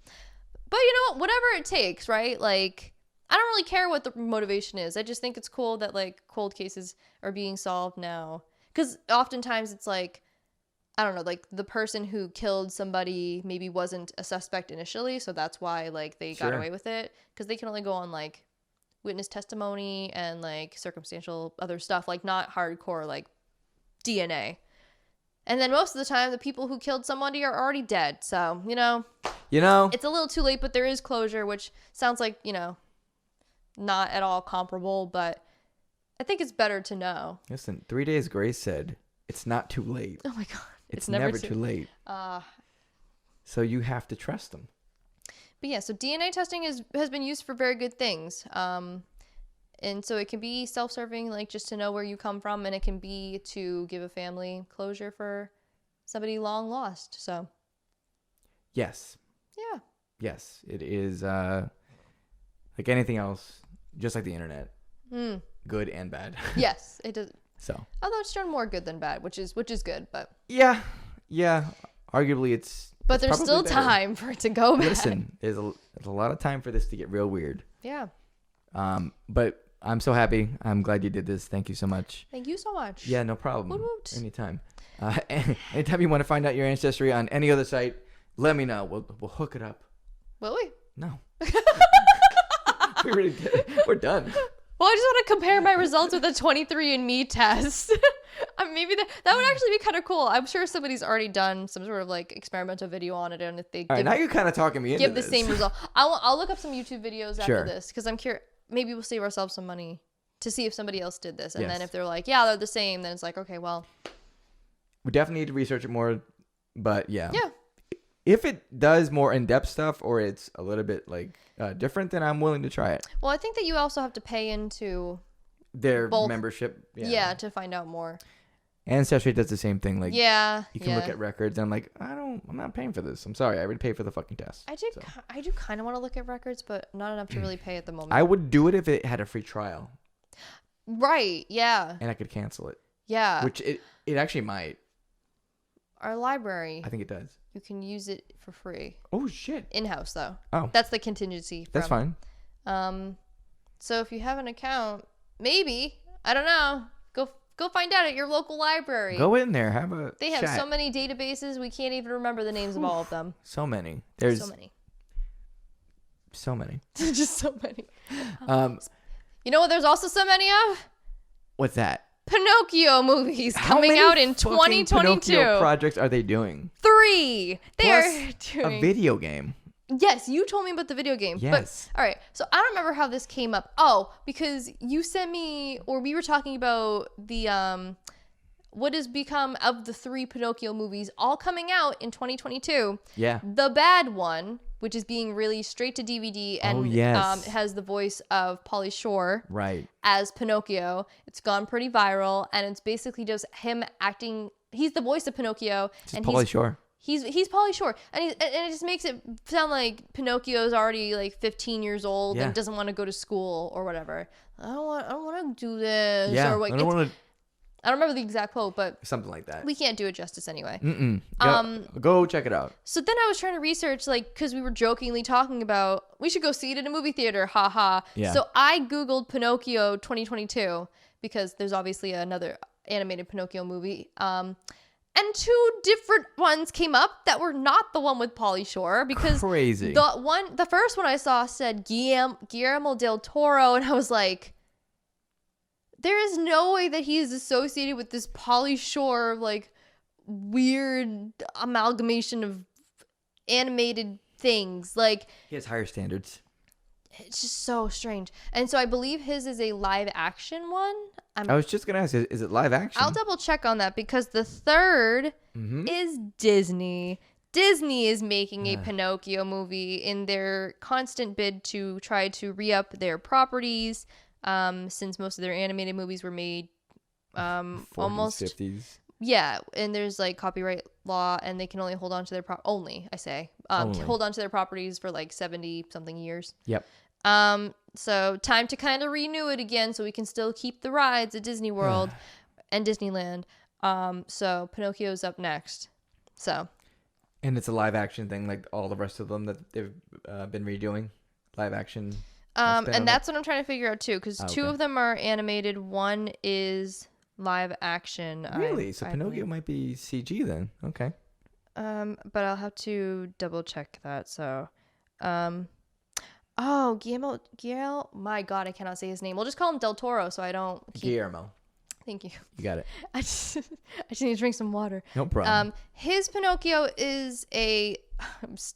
S2: But you know what? Whatever it takes, right? Like, I don't really care what the motivation is. I just think it's cool that like cold cases are being solved now. Because oftentimes it's like, I don't know, like the person who killed somebody maybe wasn't a suspect initially. So that's why like they got away with it. Because they can only go on like witness testimony and like circumstantial other stuff, like not hardcore like DNA. And then most of the time, the people who killed somebody are already dead. So, you know, it's a little too late, but there is closure, which sounds like, not at all comparable, but I think it's better to know.
S1: Listen, 3 Days Grace said, it's not too late.
S2: Oh my God.
S1: It's never too late. So you have to trust them.
S2: But yeah, so DNA testing has been used for very good things. And so it can be self-serving, like just to know where you come from, and it can be to give a family closure for somebody long lost. So,
S1: yes.
S2: Yeah.
S1: Yes, it is like anything else, just like the internet. Good and bad.
S2: Yes, it does.
S1: So,
S2: although it's shown more good than bad, which is good, but
S1: yeah. Arguably, it's.
S2: But there's still time for it to go bad.
S1: Listen, there's a lot of time for this to get real weird.
S2: Yeah.
S1: But I'm so happy. I'm glad you did this. Thank you so much.
S2: Thank you so much.
S1: Yeah, no problem.
S2: Woot woot.
S1: Anytime. Anytime you want to find out your ancestry on any other site, let me know. We'll hook it up.
S2: Will we?
S1: No. We really did. We're done.
S2: Well, I just want to compare my results with a 23andMe test. Maybe that would actually be kind of cool. I'm sure somebody's already done some sort of like experimental video on it, and if they
S1: now you're kind of talking me into
S2: the same result. I'll look up some YouTube videos after this because I'm curious. maybe we'll save ourselves some money to see if somebody else did this. And then if they're like, yeah, they're the same, then it's like, okay, well.
S1: We definitely need to research it more, but yeah.
S2: Yeah.
S1: If it does more in-depth stuff or it's a little bit like different, then I'm willing to try it.
S2: Well, I think that you also have to pay into
S1: their membership.
S2: Yeah, to find out more.
S1: Ancestry does the same thing. Like, you can look at records and I'm like, I'm not paying for this. I'm sorry. I already paid for the fucking test.
S2: I do kind of want to look at records, but not enough to really pay at the moment.
S1: I would do it if it had a free trial.
S2: Right. Yeah.
S1: And I could cancel it.
S2: Yeah.
S1: Which it actually might.
S2: Our library.
S1: I think it does.
S2: You can use it for free.
S1: Oh, shit.
S2: In-house, though.
S1: Oh.
S2: That's the contingency.
S1: That's fine.
S2: So if you have an account, maybe, I don't know, go find out at your local library.
S1: Go in there. Have a
S2: They have
S1: chat.
S2: so many databases, we can't even remember the names of all of them.
S1: So many. There's
S2: so many.
S1: So many.
S2: Just so many. You know what there's also so many of?
S1: What's that?
S2: Pinocchio movies coming out in 2022.
S1: Pinocchio projects are they doing?
S2: 3. They are doing
S1: a video game.
S2: Yes, you told me about the video game.
S1: Yes.
S2: But, all right. So I don't remember how this came up. Oh, because you sent me, or we were talking about the what has become of the 3 Pinocchio movies all coming out in 2022.
S1: Yeah.
S2: The bad one, which is being released straight to DVD and has the voice of Pauly Shore as Pinocchio. It's gone pretty viral, and it's basically just him acting. He's the voice of Pinocchio.
S1: And Pauly Shore.
S2: He's Pauly Shore, and it just makes it sound like Pinocchio's already like 15 years old and doesn't want to go to school or whatever. I don't want to do this.
S1: Yeah,
S2: or what, I don't remember the exact quote, but
S1: something like that.
S2: We can't do it justice anyway.
S1: Go check it out.
S2: So then I was trying to research, like, because we were jokingly talking about we should go see it in a movie theater, haha.
S1: Yeah.
S2: So I googled Pinocchio 2022 because there's obviously another animated Pinocchio movie. And 2 different ones came up that were not the one with Pauly Shore because
S1: crazy.
S2: The first one I saw said Guillermo del Toro, and I was like, there is no way that he is associated with this Pauly Shore like weird amalgamation of animated things. Like,
S1: he has higher standards.
S2: It's just so strange. And so I believe his is a live action one.
S1: I was just going to ask, is it live action?
S2: I'll double check on that because the third is Disney. Disney is making a Pinocchio movie in their constant bid to try to re-up their properties since most of their animated movies were made
S1: 40s,
S2: almost
S1: 50s.
S2: Yeah, and there's like copyright law, and they can only hold on to their hold on to their properties for like 70 something years.
S1: Yep.
S2: So time to kind of renew it again, so we can still keep the rides at Disney World and Disneyland. So Pinocchio's up next. So.
S1: And it's a live action thing, like all the rest of them that they've been redoing, live action.
S2: And that's what I'm trying to figure out too, because 2 of them are animated. One is live action.
S1: Really? So Pinocchio might be CG then. Okay.
S2: But I'll have to double check that. So, Guillermo, my God, I cannot say his name. We'll just call him Del Toro, so I don't.
S1: Guillermo.
S2: Thank you.
S1: You got it.
S2: I just need to drink some water.
S1: No problem.
S2: His Pinocchio is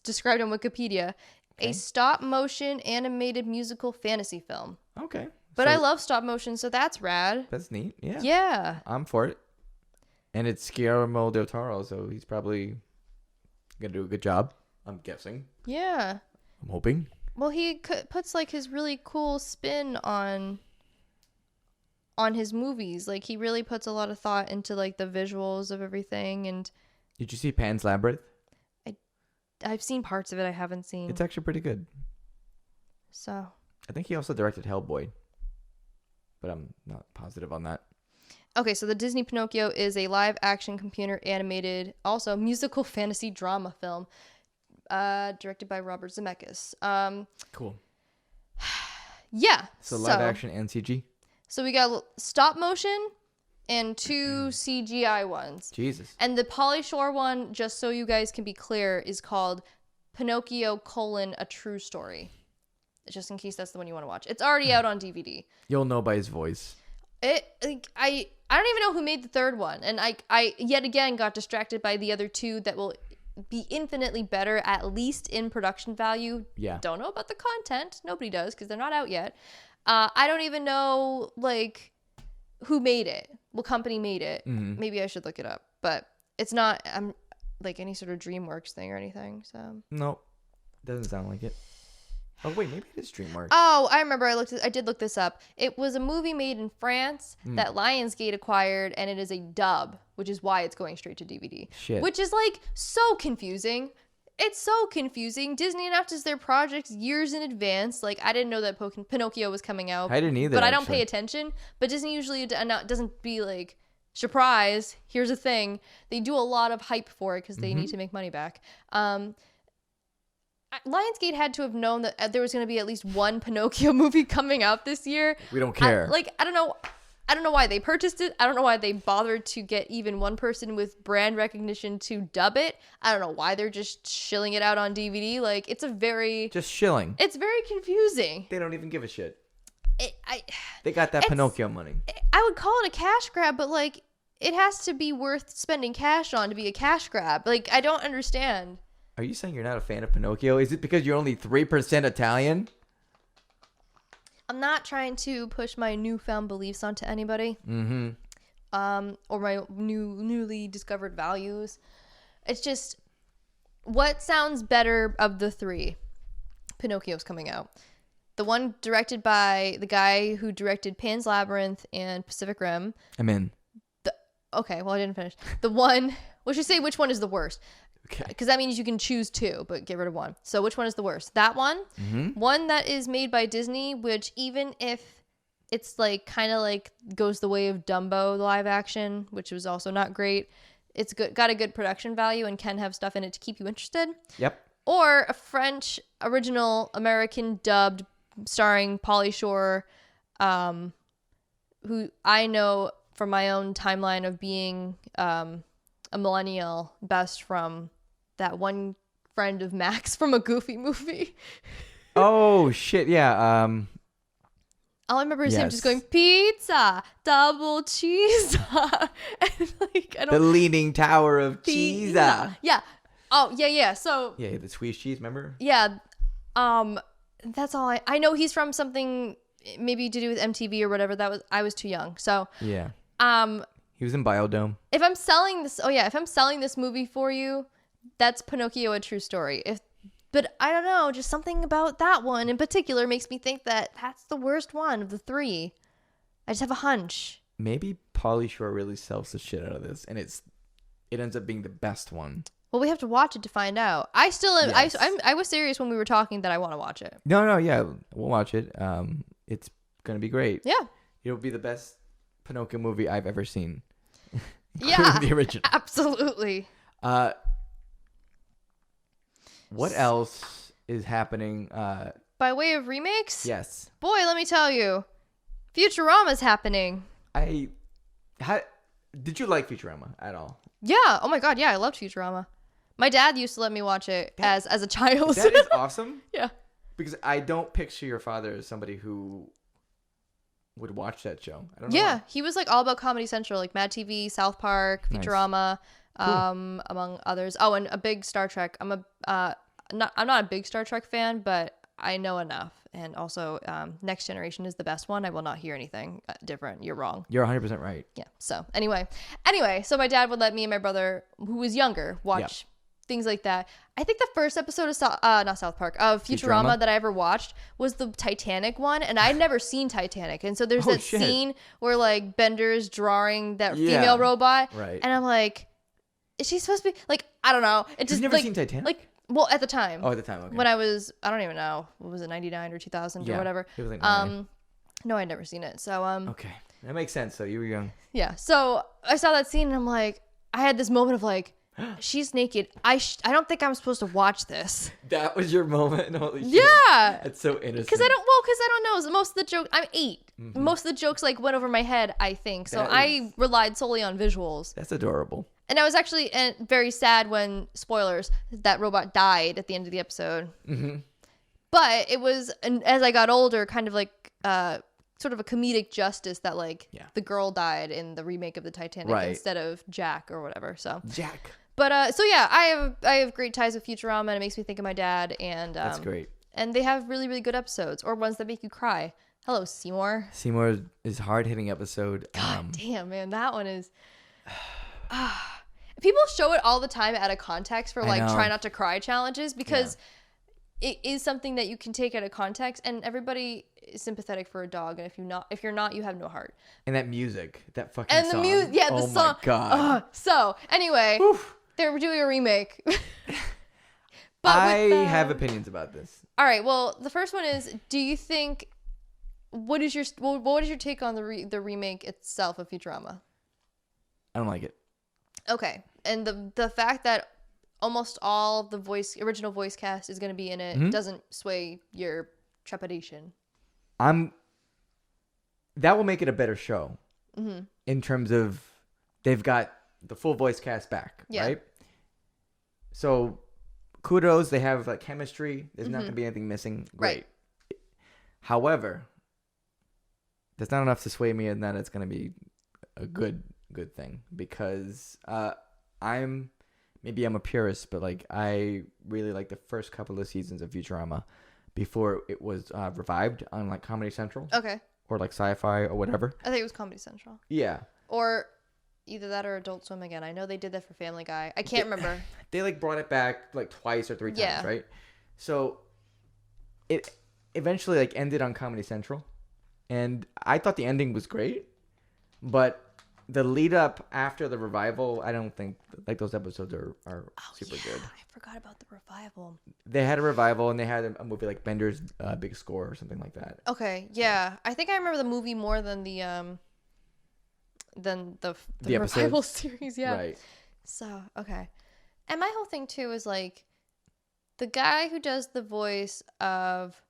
S2: described on Wikipedia, a stop motion animated musical fantasy film.
S1: Okay.
S2: But I love stop motion, so that's rad.
S1: That's neat. Yeah.
S2: Yeah.
S1: I'm for it. And it's Guillermo del Toro, so he's probably going to do a good job, I'm guessing.
S2: Yeah.
S1: I'm hoping.
S2: Well, he puts like his really cool spin on his movies. Like, he really puts a lot of thought into like the visuals of everything. And
S1: did you see Pan's Labyrinth?
S2: I've seen parts of it. I haven't seen.
S1: It's actually pretty good.
S2: So.
S1: I think he also directed Hellboy, but I'm not positive on that.
S2: Okay, so the Disney Pinocchio is a live-action, computer-animated, also musical fantasy drama film, directed by Robert Zemeckis.
S1: Cool.
S2: Yeah.
S1: So live-action and CG?
S2: So we got stop motion and 2 CGI ones.
S1: Jesus.
S2: And the Pauly Shore one, just so you guys can be clear, is called Pinocchio: A True Story. Just in case that's the one you want to watch. It's already out on DVD.
S1: You'll know by his voice.
S2: I don't even know who made the third one, and I yet again got distracted by the other 2 that will be infinitely better, at least in production value.
S1: Yeah.
S2: Don't know about the content. Nobody does because they're not out yet. I don't even know like who made it, what company made it.
S1: Mm-hmm.
S2: Maybe I should look it up, but it's not like any sort of DreamWorks thing or anything. So
S1: Nope, doesn't sound like it. Oh wait, maybe it is DreamWorks.
S2: Oh, I remember. I did look this up. It was a movie made in France that Lionsgate acquired, and it is a dub, which is why it's going straight to DVD.
S1: Shit.
S2: Which is like so confusing. It's so confusing. Disney announces their projects years in advance. Like, I didn't know that Pinocchio was coming out.
S1: I didn't either.
S2: But I don't pay attention. But Disney usually doesn't be like, surprise, here's a thing. They do a lot of hype for it because they need to make money back. Lionsgate had to have known that there was going to be at least one Pinocchio movie coming out this year.
S1: We don't care.
S2: I don't know why they purchased it. I don't know why they bothered to get even one person with brand recognition to dub it. I don't know why they're just shilling it out on DVD. Like, just shilling. It's very confusing.
S1: They don't even give a shit. They got that Pinocchio money.
S2: I would call it a cash grab, but like, it has to be worth spending cash on to be a cash grab. Like, I don't understand.
S1: Are you saying you're not a fan of Pinocchio? Is it because you're only 3% Italian?
S2: I'm not trying to push my newfound beliefs onto anybody. Or my newly discovered values. It's just, what sounds better of the three? Pinocchio's coming out. The one directed by the guy who directed Pan's Labyrinth and Pacific Rim.
S1: I'm in.
S2: Okay, well, I didn't finish. The one, we should say which one is the worst.
S1: Okay.
S2: Because that means you can choose two, but get rid of one. So which one is the worst? That one? One that is made by Disney, which even if it's like kind of like goes the way of Dumbo, the live action, which was also not great, it's got a good production value and can have stuff in it to keep you interested.
S1: Yep.
S2: Or a French original American dubbed starring Pauly Shore, who I know from my own timeline of being a millennial best from that one friend of Max from a Goofy movie.
S1: Oh shit, yeah.
S2: All I remember is him just going, pizza, double cheese. And like, I don't.
S1: The Leaning Tower of Cheese.
S2: Yeah. Oh yeah. So
S1: yeah, the Swiss cheese. Remember?
S2: Yeah. That's all I know. He's from something maybe to do with MTV or whatever. I was too young. So
S1: yeah. He was in Biodome.
S2: If I'm selling this movie for you, that's Pinocchio, a true story. But I don't know, just something about that one in particular makes me think that that's the worst one of the three. I just have a hunch.
S1: Maybe Pauly Shore really sells the shit out of this, and it ends up being the best one.
S2: Well, we have to watch it to find out. I still am. Yes. I was serious when we were talking that I want to watch it.
S1: No, yeah, we'll watch it. It's gonna be great.
S2: Yeah,
S1: it'll be the best Pinocchio movie I've ever seen.
S2: Yeah,
S1: the original.
S2: Absolutely.
S1: What else is happening?
S2: By way of remakes?
S1: Yes.
S2: Boy, let me tell you, Futurama's happening.
S1: Did you like Futurama at all?
S2: Yeah. Oh my god. Yeah, I loved Futurama. My dad used to let me watch it as a child.
S1: That is awesome.
S2: Yeah.
S1: Because I don't picture your father as somebody who would watch that show. I don't know.
S2: Yeah, he was like all about Comedy Central, like Mad TV, South Park, Futurama,
S1: Cool.
S2: Among others. Oh, and a big Star Trek. I'm not a big Star Trek fan, but I know enough. And also, Next Generation is the best one. I will not hear anything different. You're wrong.
S1: You're 100% right.
S2: Yeah. So anyway, so my dad would let me and my brother, who was younger, watch things like that. I think the first episode of Futurama that I ever watched was the Titanic one, and I'd never seen Titanic. And so there's scene where like Bender's drawing that female robot,
S1: right?
S2: And I'm like, is she supposed to be like, I don't know.
S1: You've never seen Titanic?
S2: Like, well, at the time.
S1: Oh, at the time. Okay.
S2: When I don't even know. What was it, 99 or 2000 or whatever?
S1: It was like
S2: no, I'd never seen it. So
S1: okay, that makes sense. So you were young. Yeah.
S2: So I saw that scene and I'm like, I had this moment of like, she's naked. I don't think I'm supposed to watch this.
S1: That was your moment. Holy shit.
S2: Yeah.
S1: That's so innocent.
S2: Because I don't know. Most of the jokes, I'm 8. Mm-hmm. Most of the jokes like went over my head, I think. So I relied solely on visuals.
S1: That's adorable.
S2: And I was actually very sad when, spoilers, that robot died at the end of the episode. Mm-hmm. But it was, as I got older, kind of like sort of a comedic justice that like the girl died in the remake of the Titanic instead of Jack or whatever. So
S1: Jack.
S2: But so yeah, I have great ties with Futurama, and it makes me think of my dad. And
S1: that's great.
S2: And they have really, really good episodes, or ones that make you cry. Hello, Seymour.
S1: Seymour is hard-hitting episode.
S2: God damn, man. That one is... People show it all the time out of context for like try not to cry challenges because it is something that you can take out of context, and everybody is sympathetic for a dog, and if you're not, you have no heart.
S1: And that music, that fucking
S2: and
S1: song.
S2: the music, the song.
S1: Oh my god.
S2: So anyway, they're doing a remake.
S1: But I have opinions about this.
S2: All right. Well, the first one is: do you think? What is your take on the remake itself of Futurama?
S1: I don't like it. Okay.
S2: And the fact that almost all the original voice cast is going to be in it doesn't sway your trepidation.
S1: That will make it a better show in terms of they've got the full voice cast back, right? So kudos, they have like chemistry. There's not going to be anything missing. Great. Right. However, that's not enough to sway me in that it's going to be a good thing, because I'm a purist, but like I really like the first couple of seasons of Futurama before it was revived on like Comedy Central.
S2: Okay.
S1: Or like Sci-Fi or whatever.
S2: I think it was Comedy Central.
S1: Yeah.
S2: Or either that or Adult Swim again. I know they did that for Family Guy. I can't remember.
S1: They like brought it back like twice or 3 times, right? So it eventually like ended on Comedy Central, and I thought the ending was great, but the lead up after the revival, I don't think like those episodes are super good.
S2: I forgot about the revival.
S1: They had a revival, and they had a movie like Bender's Big Score or something like that.
S2: Okay, yeah, I think I remember the movie more than the revival series. Yeah. Right. So okay, and my whole thing too is like the guy who does the voice of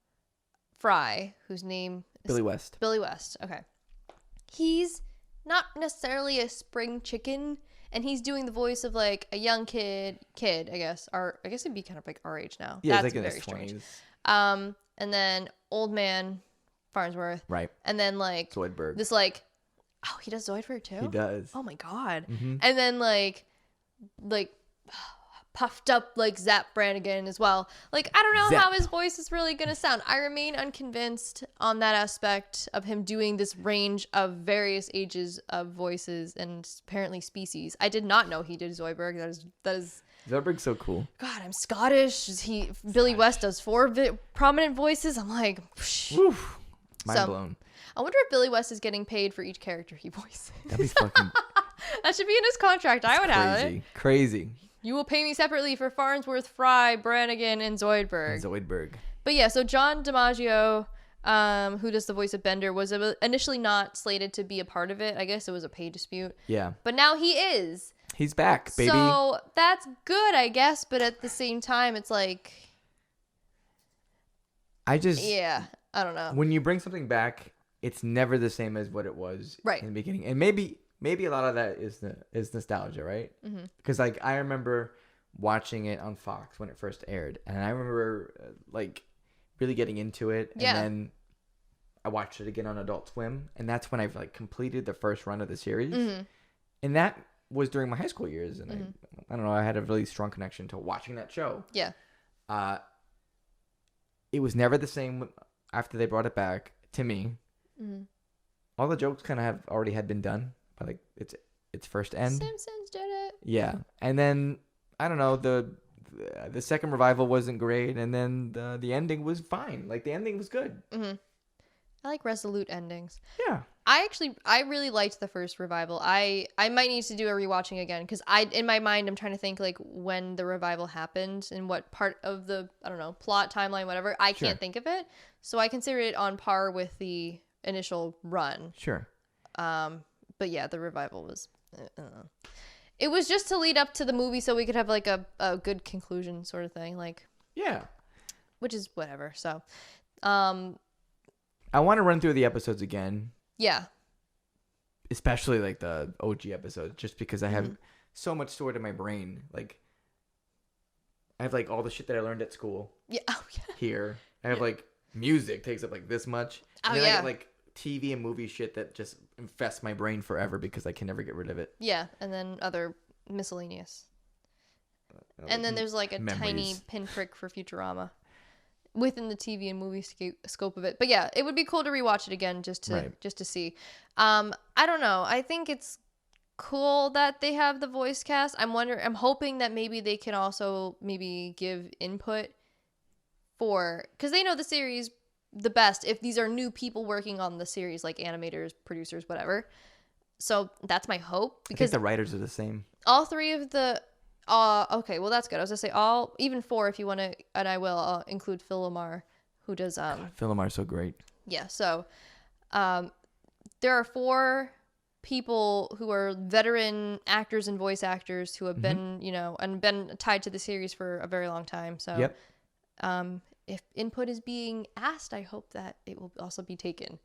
S2: Fry, whose name is
S1: Billy West.
S2: Billy West. Okay, he's not necessarily a spring chicken, and he's doing the voice of like a young kid, I guess. Or I guess it'd be kind of like our age now.
S1: Yeah,
S2: that's
S1: like
S2: very strange. And then old man Farnsworth. Right. And then like
S1: Zoidberg.
S2: This like, oh, he does Zoidberg too?
S1: He does.
S2: Oh my god. Mm-hmm. And then like puffed up like Zap Brannigan as well. Like, I don't know how his voice is really gonna sound. I remain unconvinced on that aspect of him doing this range of various ages of voices and apparently species. I did not know he did Zoidberg. That is
S1: Zoidberg's so cool.
S2: God, I'm Scottish. Billy West does 4 prominent voices. I'm like,
S1: mind blown.
S2: I wonder if Billy West is getting paid for each character he voices.
S1: That'd be fucking.
S2: That should be in his contract. I would have it.
S1: Crazy.
S2: You will pay me separately for Farnsworth, Fry, Brannigan, and Zoidberg. But yeah, so John DiMaggio, who does the voice of Bender, was initially not slated to be a part of it. I guess it was a pay dispute. Yeah. But now he is.
S1: He's back, baby.
S2: So that's good, I guess. But at the same time, it's like... Yeah, I don't know.
S1: When you bring something back, it's never the same as what it was in the beginning. And maybe a lot of that is nostalgia, right? Because like I remember watching it on Fox when it first aired, and I remember like really getting into it, and then I watched it again on Adult Swim, and that's when I like completed the first run of the series, and that was during my high school years, and I don't know, I had a really strong connection to watching that show. Yeah. It was never the same after they brought it back to me. All the jokes kind of already had been done. But like its first end.
S2: Simpsons did it.
S1: Yeah, and then I don't know, the second revival wasn't great, and then the ending was fine. Like the ending was good.
S2: I like resolute endings.
S1: Yeah.
S2: I really liked the first revival. I might need to do a rewatching again because in my mind I'm trying to think like when the revival happened and what part of the plot timeline whatever. I can't think of it, so I consider it on par with the initial run. Sure. But yeah, the revival was... It was just to lead up to the movie so we could have like a good conclusion sort of thing. Like, yeah. Which is whatever. So,
S1: I want to run through the episodes again. Yeah. Especially like the OG episodes, just because I have so much stored in my brain. Like, I have like all the shit that I learned at school. Yeah. Oh, yeah. Here. I have like music takes up like this much. And then I get like TV and movie shit that just infests my brain forever because I can never get rid of it.
S2: Yeah, and then other miscellaneous. And then there's like a tiny pinprick for Futurama. within the TV and movie scope of it. But yeah, it would be cool to rewatch it again just to see. I don't know. I think it's cool that they have the voice cast. I'm hoping that maybe they can also maybe give input because they know the series the best if these are new people working on the series, like animators, producers, whatever. So that's my hope, because
S1: I think the writers are the same.
S2: All three of the okay, well that's good. I was gonna say even four if you want to, and I will include Phil Lamar, who does
S1: Phil Lamar's so great.
S2: Yeah, so there are 4 people who are veteran actors and voice actors who have been, and been tied to the series for a very long time. So if input is being asked, I hope that it will also be taken.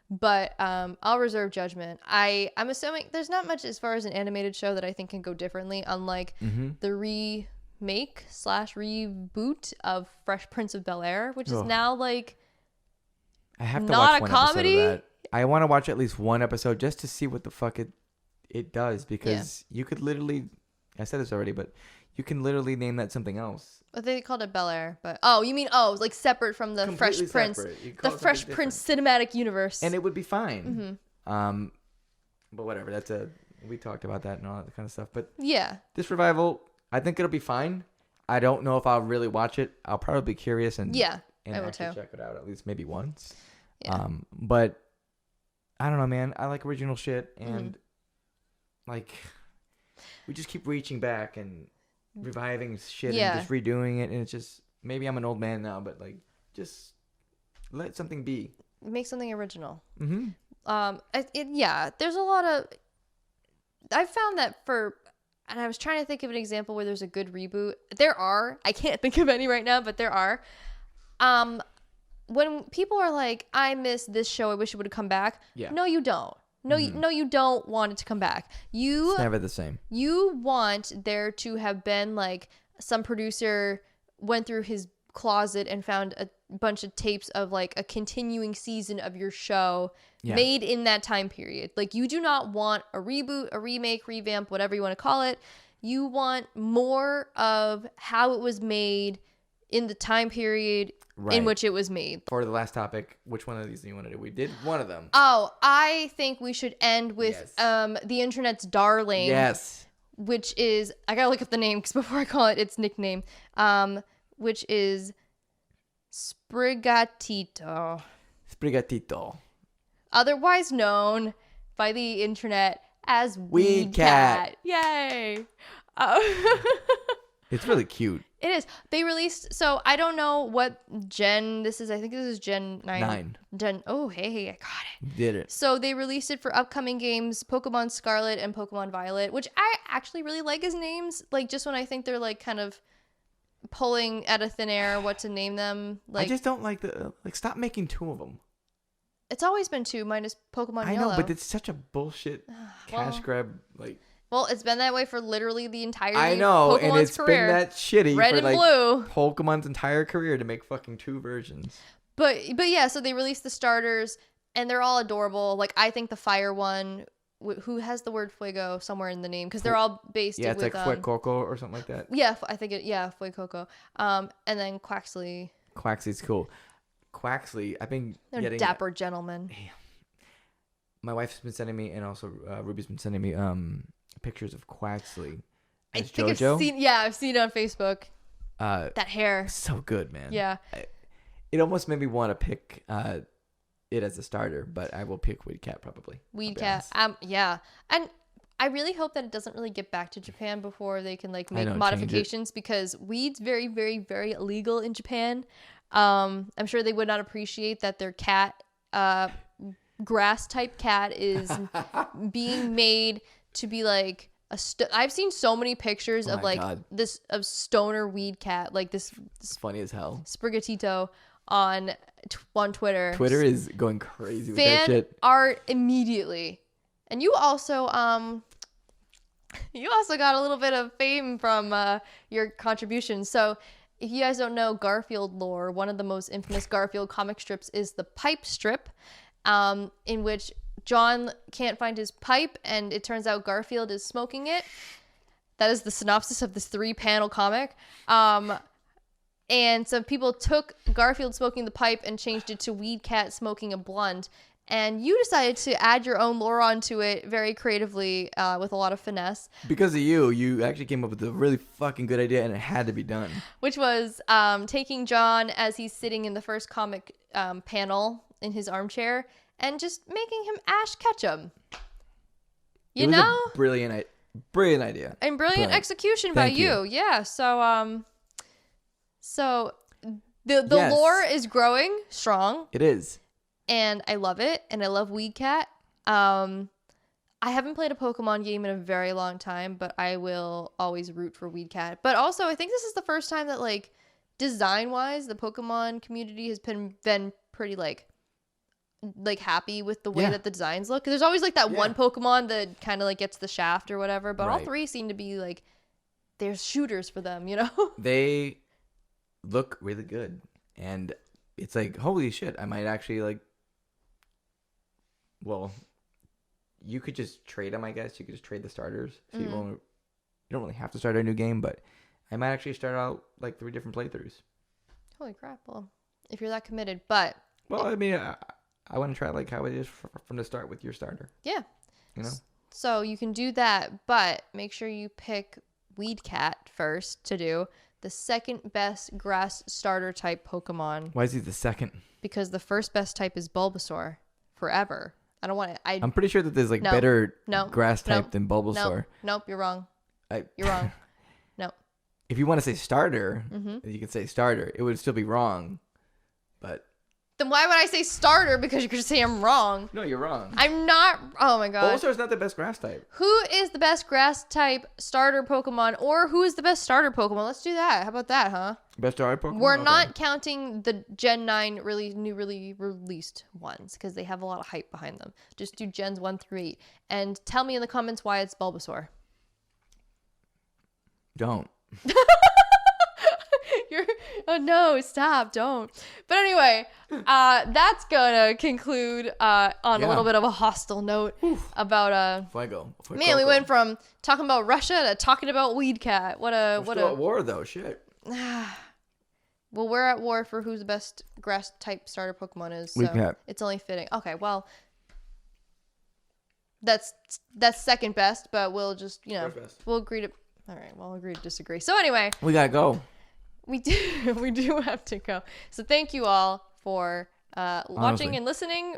S2: But I'll reserve judgment. I'm assuming there's not much as far as an animated show that I think can go differently, unlike the remake/reboot of Fresh Prince of Bel-Air, which is now like
S1: I have to
S2: not
S1: watch
S2: a
S1: one
S2: comedy.
S1: Episode of that. I want to watch at least one episode just to see what the fuck it does, because you could literally, I said this already, but you can literally name that something else.
S2: But they called it Bel-Air, but you mean like separate from the
S1: Completely
S2: Fresh Prince, the Fresh Prince cinematic universe,
S1: and it would be fine. But whatever. We talked about that and all that kind of stuff. But
S2: yeah,
S1: this revival, I think it'll be fine. I don't know if I'll really watch it. I'll probably be curious and
S2: I will
S1: actually
S2: too.
S1: check it out at least maybe once.
S2: Yeah.
S1: But I don't know, man. I like original shit, and like we just keep reaching back and reviving shit and just redoing it, and it's just, maybe I'm an old man now, but like, just let something be.
S2: Make something original.
S1: Mm-hmm.
S2: There's a lot of. I've found that and I was trying to think of an example where there's a good reboot. There are. I can't think of any right now, but there are. When people are like, I miss this show, I wish it would have come back. Yeah. No, you don't. No, you don't want it to come back. It's
S1: never the same.
S2: You want there to have been like some producer went through his closet and found a bunch of tapes of like a continuing season of your show made in that time period. Like, you do not want a reboot, a remake, revamp, whatever you want to call it. You want more of how it was made in the time period in which it was made.
S1: For the last topic, which one of these do you want to do? We did one of them.
S2: Oh, I think we should end with the internet's darling.
S1: Yes.
S2: Which is, I gotta look up the name because before I call it its nickname, which is Sprigatito.
S1: Sprigatito.
S2: Otherwise known by the internet as
S1: Weed Cat.
S2: Yay.
S1: It's really cute.
S2: It is. They released, so I don't know what gen this is. I think this is Gen 9. Hey, I got it.
S1: Did it.
S2: So they released it for upcoming games, Pokemon Scarlet and Pokemon Violet, which I actually really like as names. Like, just when I think they're like kind of pulling out of thin air what to name them. Like,
S1: I just don't like stop making 2 of them.
S2: It's always been 2 minus Pokemon Yellow.
S1: I know, but it's such a bullshit cash grab.
S2: Well, it's been that way for literally the entire
S1: I know,
S2: Pokemon's
S1: and it's
S2: career.
S1: been that shitty
S2: Red
S1: for
S2: and blue.
S1: Pokemon's entire career to make fucking 2 versions.
S2: But yeah, so they released the starters, and they're all adorable. Like, I think the fire one, who has the word fuego somewhere in the name, because they're all based.
S1: Yeah, it's like Fuecoco or something like that.
S2: Yeah, I think Fuecoco. And then Quaxley.
S1: Quaxley's cool. Quaxley, I've been getting
S2: dapper gentleman.
S1: My wife's been sending me, and also Ruby's been sending me pictures of Quaxley.
S2: I think JoJo. I've seen it on Facebook. That hair.
S1: So good, man.
S2: Yeah.
S1: It almost made me want to pick it as a starter, but I will pick Weed Cat probably.
S2: Weed Cat. Yeah. And I really hope that it doesn't really get back to Japan before they can like make modifications, because weed's very, very, very illegal in Japan. I'm sure they would not appreciate that their cat, grass type cat, is being made to be like I've seen so many pictures of like this of stoner weed cat, like this
S1: funny as hell
S2: Sprigatito on Twitter.
S1: Twitter is going crazy with that shit.
S2: Fan art immediately. And you also got a little bit of fame from your contributions. So if you guys don't know Garfield lore, one of the most infamous Garfield comic strips is the pipe strip, in which John can't find his pipe, and it turns out Garfield is smoking it. That is the synopsis of this 3-panel comic. And some people took Garfield smoking the pipe and changed it to Weed Cat smoking a blunt. And you decided to add your own lore onto it very creatively with a lot of finesse.
S1: Because of you actually came up with a really fucking good idea, and it had to be done.
S2: Which was taking John as he's sitting in the first comic panel in his armchair and just making him Ash Ketchum. You know?
S1: A brilliant idea.
S2: And brilliant execution by you. Yeah. So the
S1: Yes.
S2: lore is growing strong.
S1: It is.
S2: And I love it. And I love Weed Cat. I haven't played a Pokemon game in a very long time, but I will always root for Weed Cat. But also, I think this is the first time that, like, design-wise, the Pokemon community has been pretty, like happy with the way that the designs look. 'Cause there's always, like, that one Pokemon that kind of, like, gets the shaft or whatever. But all three seem to be, like, there's shooters for them, you know?
S1: They look really good. And it's like, holy shit, I might actually, like... Well, you could just trade them, I guess. You could just trade the starters. So you don't really have to start a new game, but I might actually start out like 3 different playthroughs.
S2: Holy crap. Well, if you're that committed, but...
S1: Well, I mean, I want to try like how it is from the start with your starter.
S2: Yeah.
S1: You know?
S2: So you can do that, but make sure you pick Weed Cat first to do. The second best grass starter type Pokemon.
S1: Why is he the second?
S2: Because the first best type is Bulbasaur. Forever. I don't want to... I'm
S1: pretty sure that there's like better grass type than Bulbasaur.
S2: Nope, you're wrong. You're wrong. No.
S1: If you want to say starter, you can say starter. It would still be wrong, but...
S2: Then why would I say starter? Because you could just say I'm wrong.
S1: No, you're wrong.
S2: I'm not... Oh my god.
S1: Bulbasaur's not the best grass type.
S2: Who is the best grass type starter Pokemon? Or who is the best starter Pokemon? Let's do that. How about that, huh?
S1: Best starter Pokemon?
S2: We're not counting the Gen 9 really released ones because they have a lot of hype behind them. Just do Gens 1 through 8. And tell me in the comments why it's Bulbasaur.
S1: Don't.
S2: Oh no, stop, don't. But anyway, that's gonna conclude on a little bit of a hostile note about
S1: Fuego.
S2: Man, we went from talking about Russia to talking about Weed Cat. We're
S1: still at war though, shit.
S2: Well, we're at war for who's the best grass type starter Pokemon is, so
S1: Weed Cat.
S2: It's only fitting. Okay, well, that's second best, but we'll just, we'll agree to... All right, we'll agree to disagree. So anyway...
S1: We gotta go.
S2: We do have to go. So thank you all for watching and listening.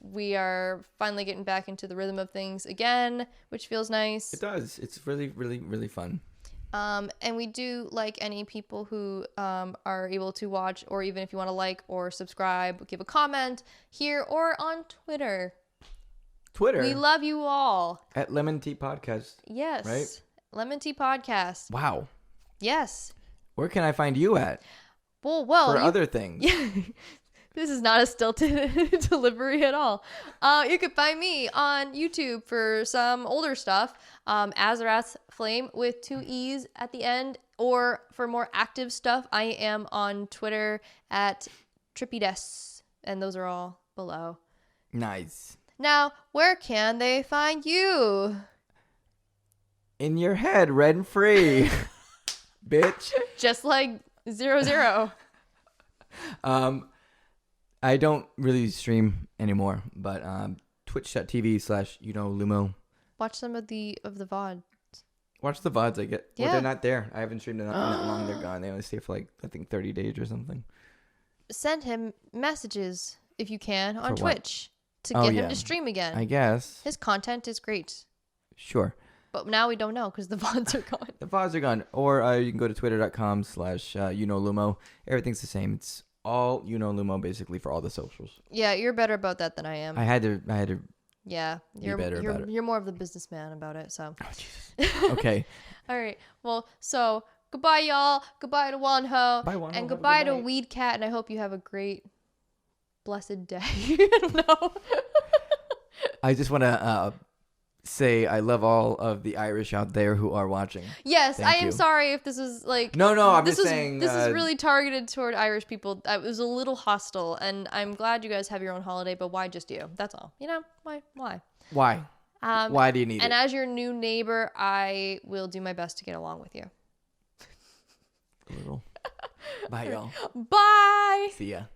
S2: We are finally getting back into the rhythm of things again, which feels nice.
S1: It does. It's really, really, really fun.
S2: And we do like any people who are able to watch, or even if you want to like or subscribe, give a comment here or on Twitter. We love you all.
S1: At LEM'n'TEA Podcast.
S2: Yes.
S1: Right?
S2: LEM'n'TEA Podcast.
S1: Wow.
S2: Yes.
S1: Where can I find you at?
S2: Well,
S1: for other things.
S2: Yeah. This is not a stilted delivery at all. You could find me on YouTube for some older stuff. Azarath's Flame with 2 E's at the end. Or for more active stuff, I am on Twitter at Trippides. And those are all below.
S1: Nice.
S2: Now, where can they find you?
S1: In your head, red and free. Bitch.
S2: Just like 00.
S1: I don't really stream anymore, but twitch.tv/Lumo.
S2: Watch some of the VOD.
S1: Watch the VODs I get.
S2: Yeah.
S1: Well, they're not there. I haven't streamed in that long. They're gone. They only stay for like, I think 30 days or something.
S2: Send him messages if you can on Twitch to get him to stream again.
S1: I guess.
S2: His content is great.
S1: Sure.
S2: But now we don't know because the VODs are gone.
S1: The VODs are gone. Or you can go to twitter.com/Lumo. Everything's the same. It's all Lumo basically for all the socials.
S2: Yeah, you're better about that than I am.
S1: I had to.
S2: Yeah,
S1: you're better about it.
S2: You're more of the businessman about it. So.
S1: Oh Jesus. Okay.
S2: All right. Well, so goodbye, y'all. Goodbye to Wanho.
S1: Bye, Wanho.
S2: And goodbye to Weed Cat. And I hope you have a great, blessed day. I don't know.
S1: I just want to say I love all of the Irish out there who are watching.
S2: Yes, I am sorry if this is like...
S1: No, I'm just saying...
S2: This is really targeted toward Irish people. It was a little hostile, and I'm glad you guys have your own holiday, but why just you? That's all. Why?
S1: Why? Why do you need it?
S2: And as your new neighbor, I will do my best to get along with you.
S1: A little. Bye, y'all.
S2: Bye.
S1: See ya.